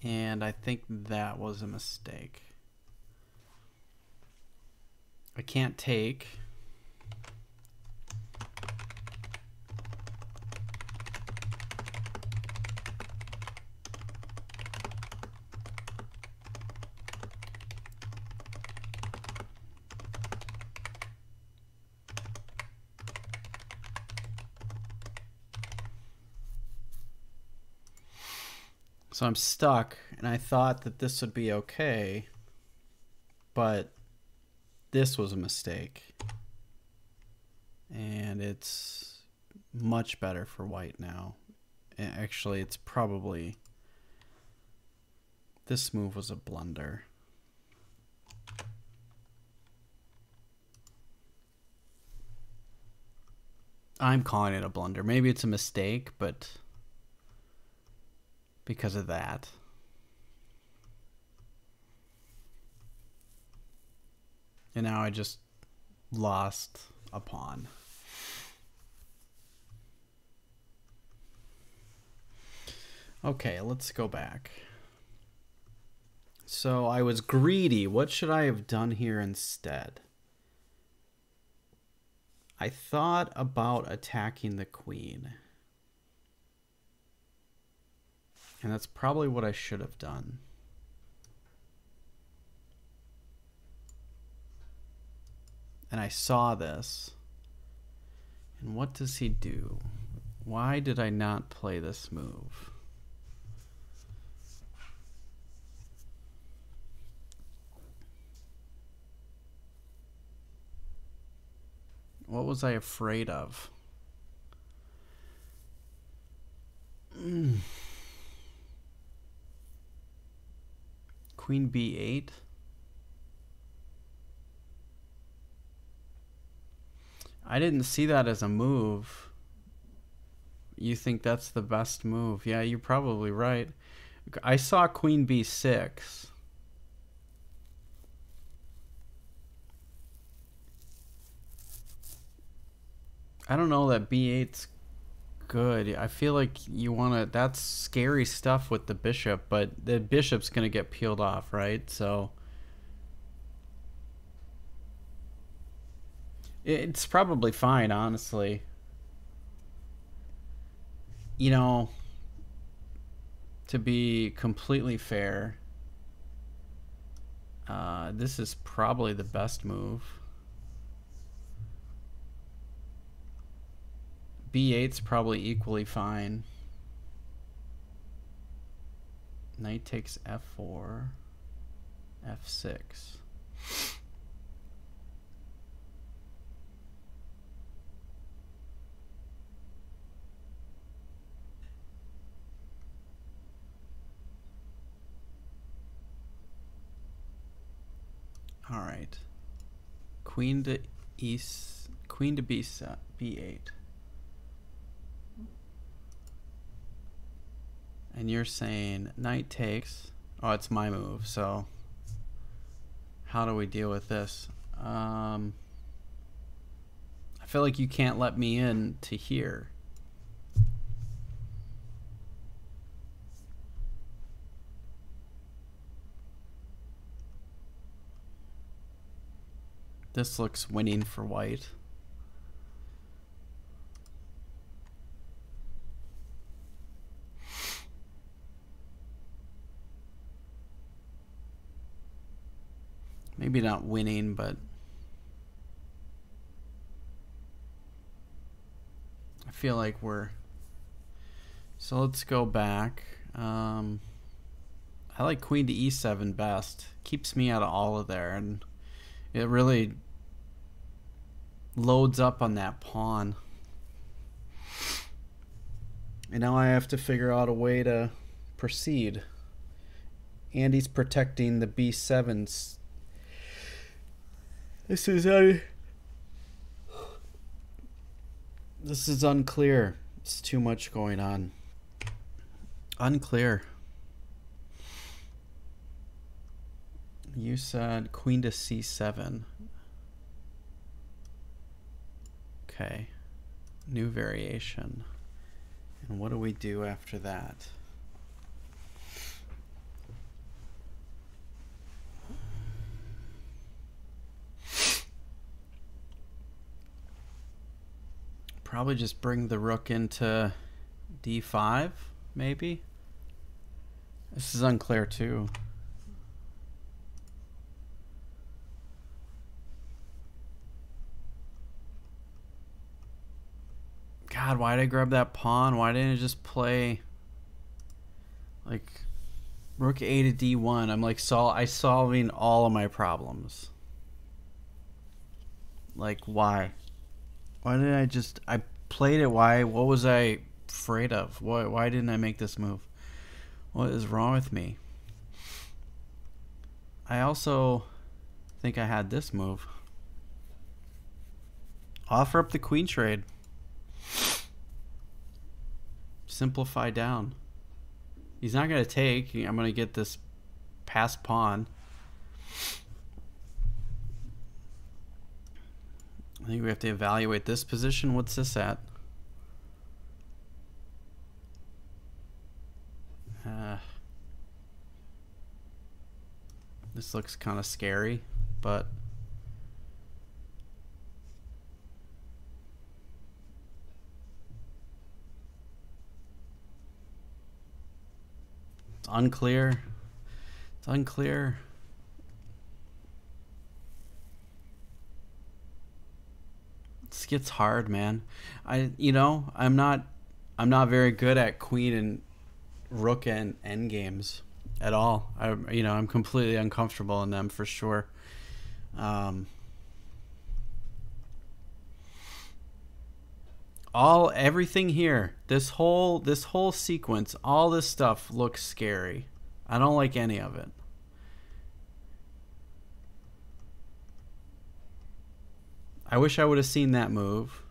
And I think that was a mistake. I can't take. So I'm stuck, and I thought that this would be okay, but this was a mistake. And it's much better for white now. Actually, it's probably... This move was a blunder. I'm calling it a blunder. Maybe it's a mistake, but... because of that. And now I just lost a pawn. Okay, let's go back. So I was greedy. What should I have done here instead? I thought about attacking the queen. And that's probably what I should have done. And I saw this. And what does he do? Why did I not play this move? What was I afraid of? Queen b8. I didn't see that as a move. You think that's the best move? Yeah, you're probably right. I saw Queen b6. I don't know that b8's good. I feel like you want to... That's scary stuff with the bishop, but the bishop's going to get peeled off, right? So it's probably fine, honestly. You know, to be completely fair, this is probably the best move. b8's probably equally fine. Knight takes f4, f6. All right. Queen to east, queen to b7, b8. And you're saying knight takes. Oh, it's my move, so how do we deal with this? I feel like you can't let me in to here. This looks winning for white. Maybe not winning, but I feel like we're... So let's go back. I like queen to e7 best. Keeps me out of all of there, and it really loads up on that pawn. And now I have to figure out a way to proceed. And he's protecting the b7s. This is unclear. It's too much going on. Unclear. You said queen to c7. Okay. New variation. And what do we do after that? Probably just bring the rook into d5, maybe? This is unclear too. God, why did I grab that pawn? Why didn't I just play like rook a to d1? I'm like solving all of my problems. Like, why? Why did I played it? Why? What was I afraid of? Why didn't I make this move? What is wrong with me? I also think I had this move. Offer up the queen trade. Simplify down. He's not going to take. I'm going to get this passed pawn. I think we have to evaluate this position. What's this at? This looks kind of scary, but it's unclear. It's unclear. This gets hard, man. I'm not very good at queen and rook and end games at all. I'm completely uncomfortable in them for sure. Everything here, this whole sequence, all this stuff looks scary. I don't like any of it. I wish I would have seen that move.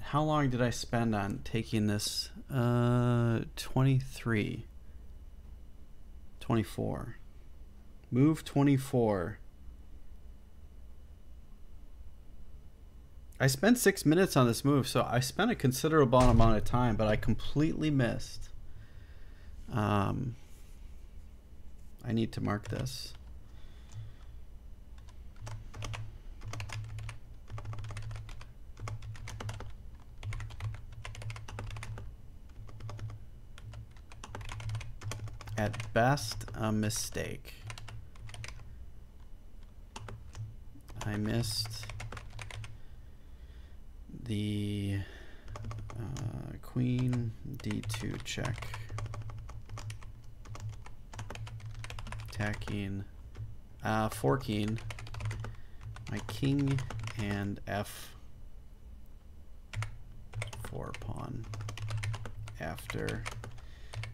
How long did I spend on taking this? 23. 24. Move 24. I spent 6 minutes on this move, so I spent a considerable amount of time, but I completely missed. I need to mark this. At best, a mistake. I missed the queen d2 check. Attacking, forking my king and f4 pawn after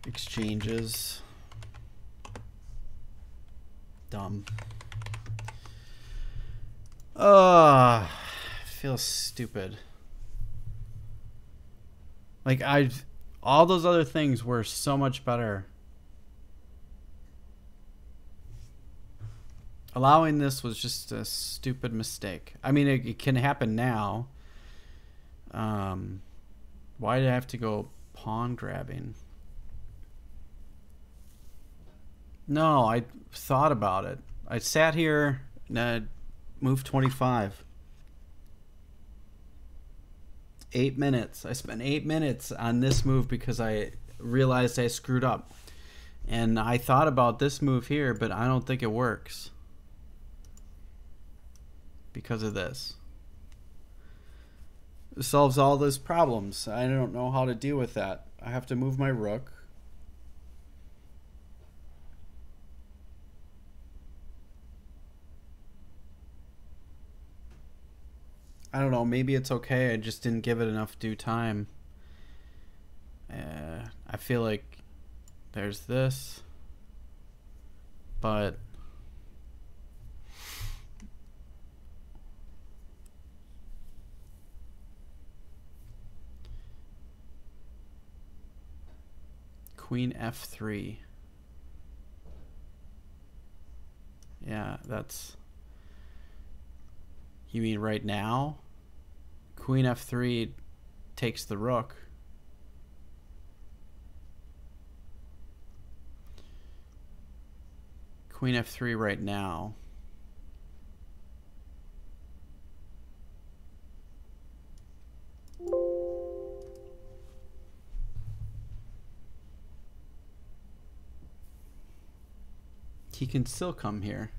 exchanges. Dumb. Feels stupid. Like all those other things were so much better. Allowing this was just a stupid mistake. I mean, it can happen now. Why did I have to go pawn grabbing? No, I thought about it. I sat here and moved 25. 8 minutes. I spent 8 minutes on this move because I realized I screwed up. And I thought about this move here, but I don't think it works. Because of this. It solves all those problems. I don't know how to deal with that. I have to move my rook. I don't know, maybe it's okay. I just didn't give it enough due time. I feel like there's this, but queen f3. Yeah, that's... You mean right now? Queen f3 takes the rook. Queen f3 right now. He can still come here.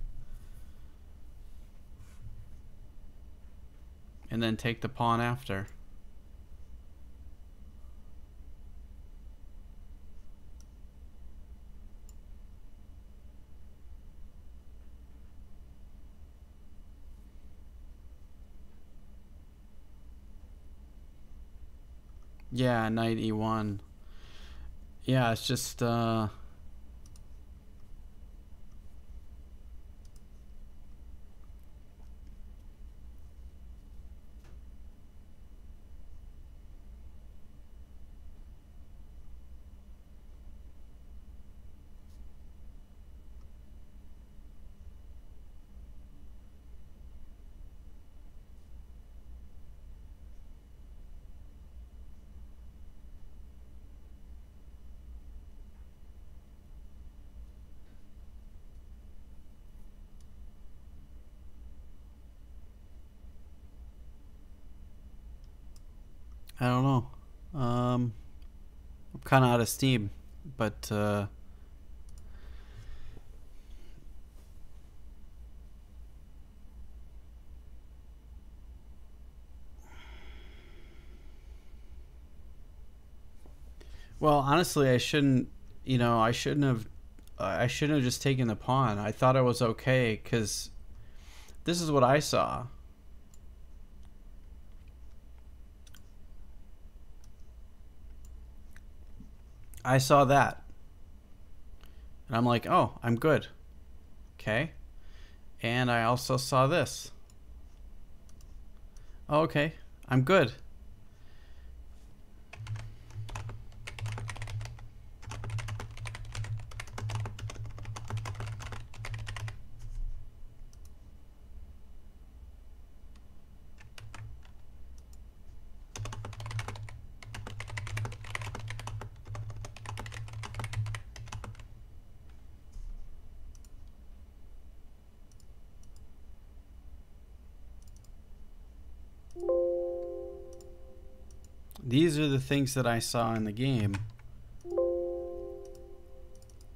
And then take the pawn after. Yeah, knight e1. Yeah, it's just I don't know. I'm kind of out of steam, but well, honestly, I shouldn't. You know, I shouldn't have. I shouldn't have just taken the pawn. I thought I was okay because this is what I saw. I saw that. And I'm like, oh, I'm good. Okay. And I also saw this. Oh, okay. I'm good. These are the things that I saw in the game.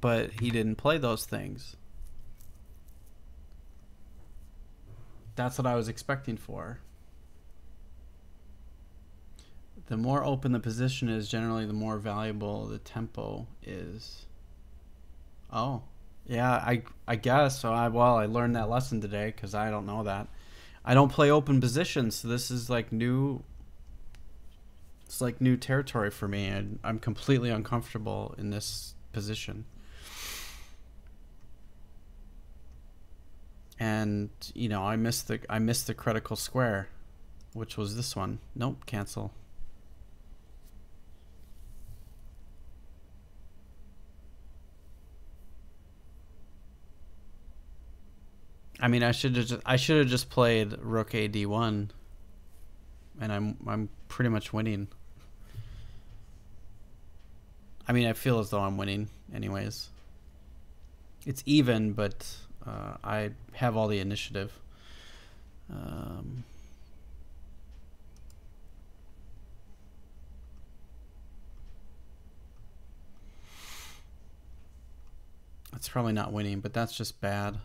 But he didn't play those things. That's what I was expecting for. The more open the position is, generally the more valuable the tempo is. Oh. Yeah, I guess. So I learned that lesson today because I don't know that. I don't play open positions, so this is like new. It's like new territory for me, and I'm completely uncomfortable in this position. And you know, I missed the critical square, which was this one. Nope, cancel. I mean, I should have just played Rook A D1, and I'm pretty much winning. I mean, I feel as though I'm winning, anyways. It's even, but I have all the initiative. It's probably not winning, but that's just bad.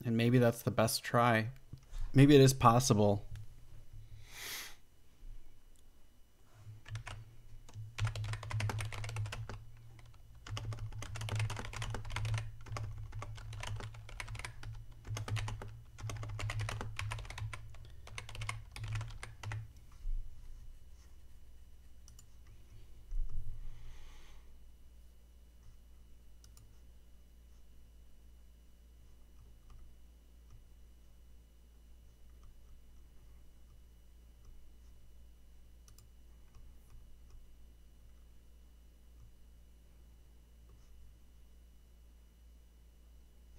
And maybe that's the best try. Maybe it is possible.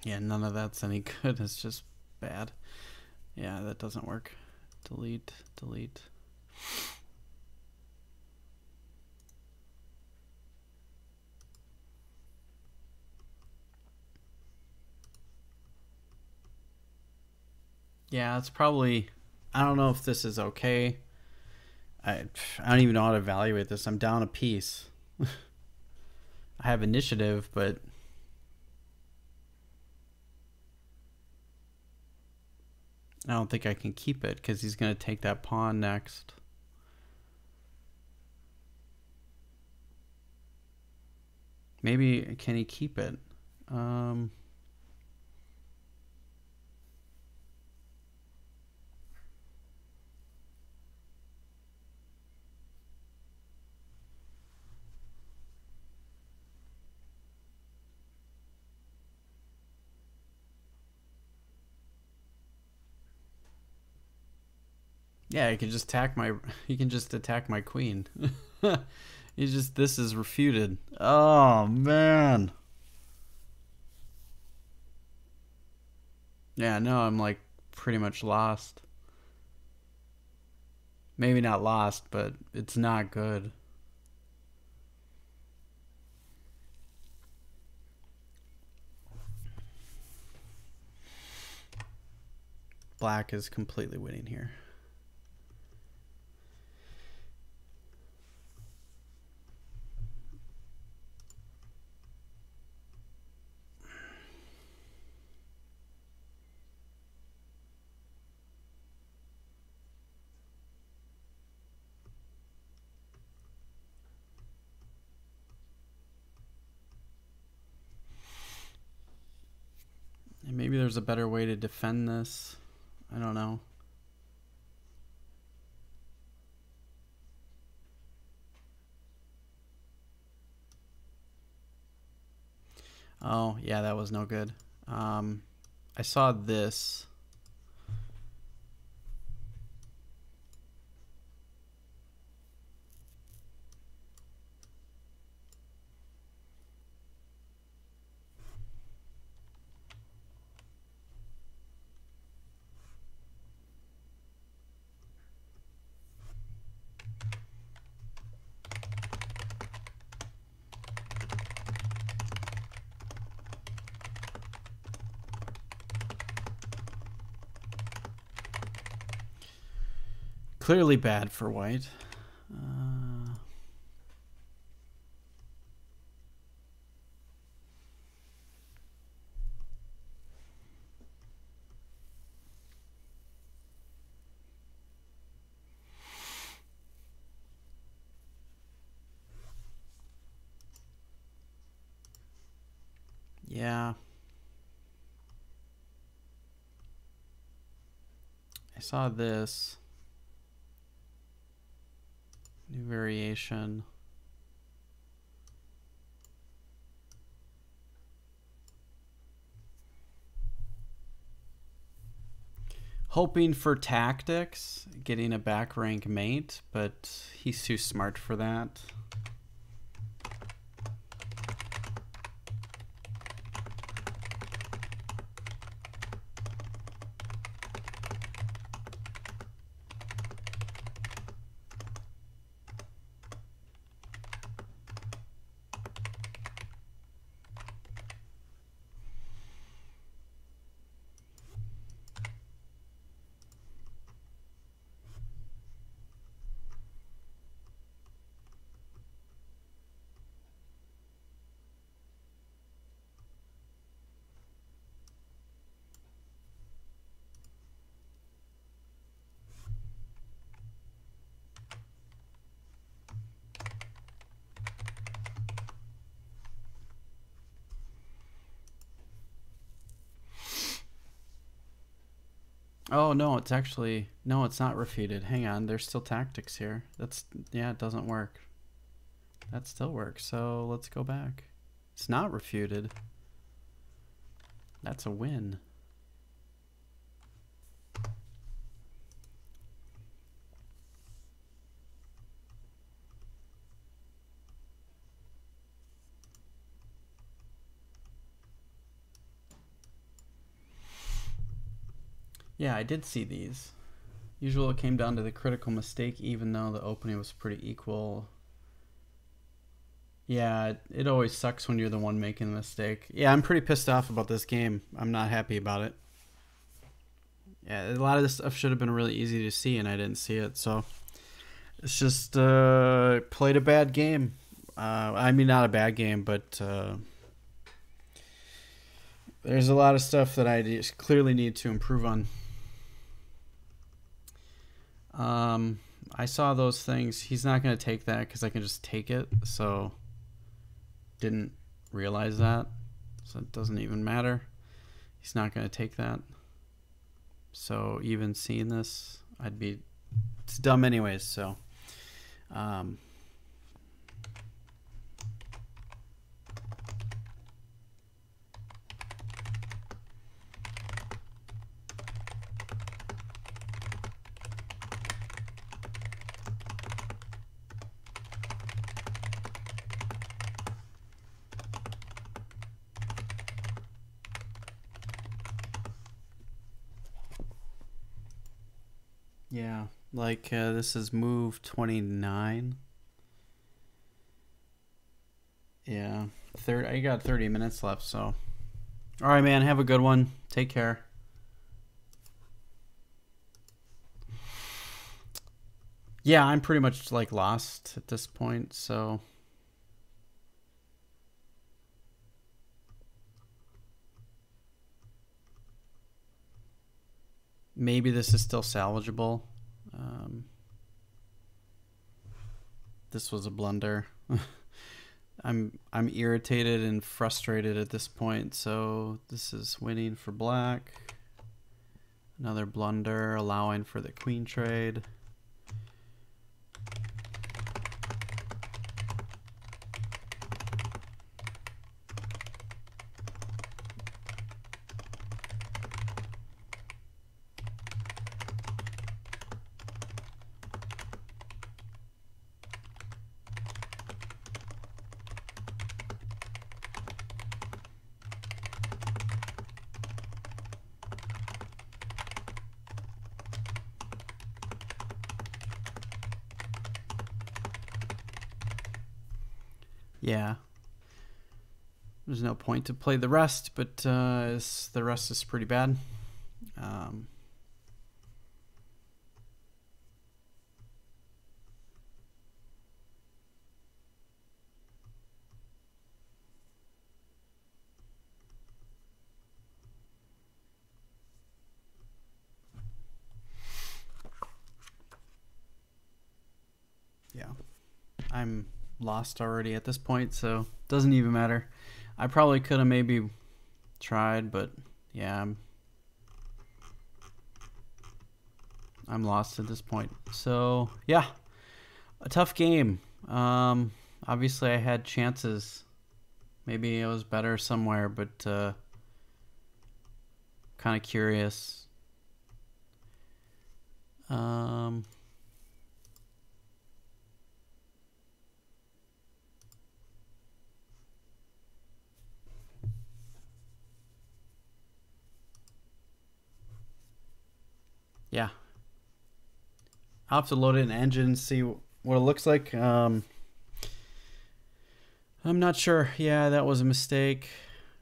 Yeah, none of that's any good. It's just bad. Yeah, that doesn't work. Delete, delete. Yeah, it's probably... I don't know if this is okay. I don't even know how to evaluate this. I'm down a piece. I have initiative, but... I don't think I can keep it because he's going to take that pawn next. Maybe, can he keep it? Yeah, he can just attack my queen. This is refuted. Oh man. Yeah, no, I'm like pretty much lost. Maybe not lost, but it's not good. black is completely winning here. And maybe there's a better way to defend this. I don't know. Oh, yeah, that was no good. I saw this. Clearly bad for white. Yeah. I saw this. New variation. Hoping for tactics, getting a back rank mate, but he's too smart for that. Oh, no, it's actually... No, it's not refuted. Hang on, there's still tactics here. That's... Yeah, it doesn't work. That still works, so let's go back. It's not refuted. That's a win. Yeah, I did see these. Usually it came down to the critical mistake, even though the opening was pretty equal. Yeah, it always sucks when you're the one making the mistake. Yeah, I'm pretty pissed off about this game. I'm not happy about it. Yeah, a lot of this stuff should have been really easy to see, and I didn't see it. So it's just played a bad game. I mean, not a bad game, but there's a lot of stuff that I just clearly need to improve on. I saw those things. He's not going to take that because I can just take it. So didn't realize that. So it doesn't even matter. He's not going to take that. So even seeing this, it's dumb anyways. So, yeah, like this is move 29. Yeah, I got 30 minutes left, so. All right, man, have a good one. Take care. Yeah, I'm pretty much like lost at this point, so maybe this is still salvageable. This was a blunder. I'm irritated and frustrated at this point, so this is winning for black. Another blunder, allowing for the queen trade. Yeah. There's no point to play the rest, but the rest is pretty bad. Yeah. I'm lost already at this point, so it doesn't even matter. I probably could have maybe tried, but yeah, I'm lost at this point. So yeah, a tough game. Obviously I had chances. Maybe it was better somewhere, but kind of curious. Yeah. I'll have to load it in Engine and see what it looks like. I'm not sure. Yeah, that was a mistake.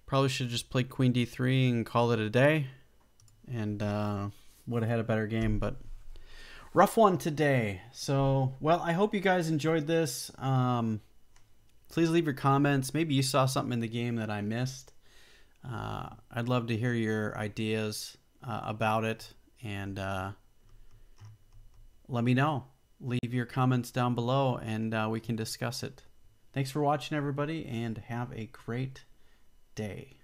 Probably should have just played Queen D3 and call it a day. And would have had a better game, but rough one today. So, well, I hope you guys enjoyed this. Please leave your comments. Maybe you saw something in the game that I missed. I'd love to hear your ideas about it, and let me know. Leave your comments down below, and we can discuss it. Thanks for watching, everybody, and have a great day.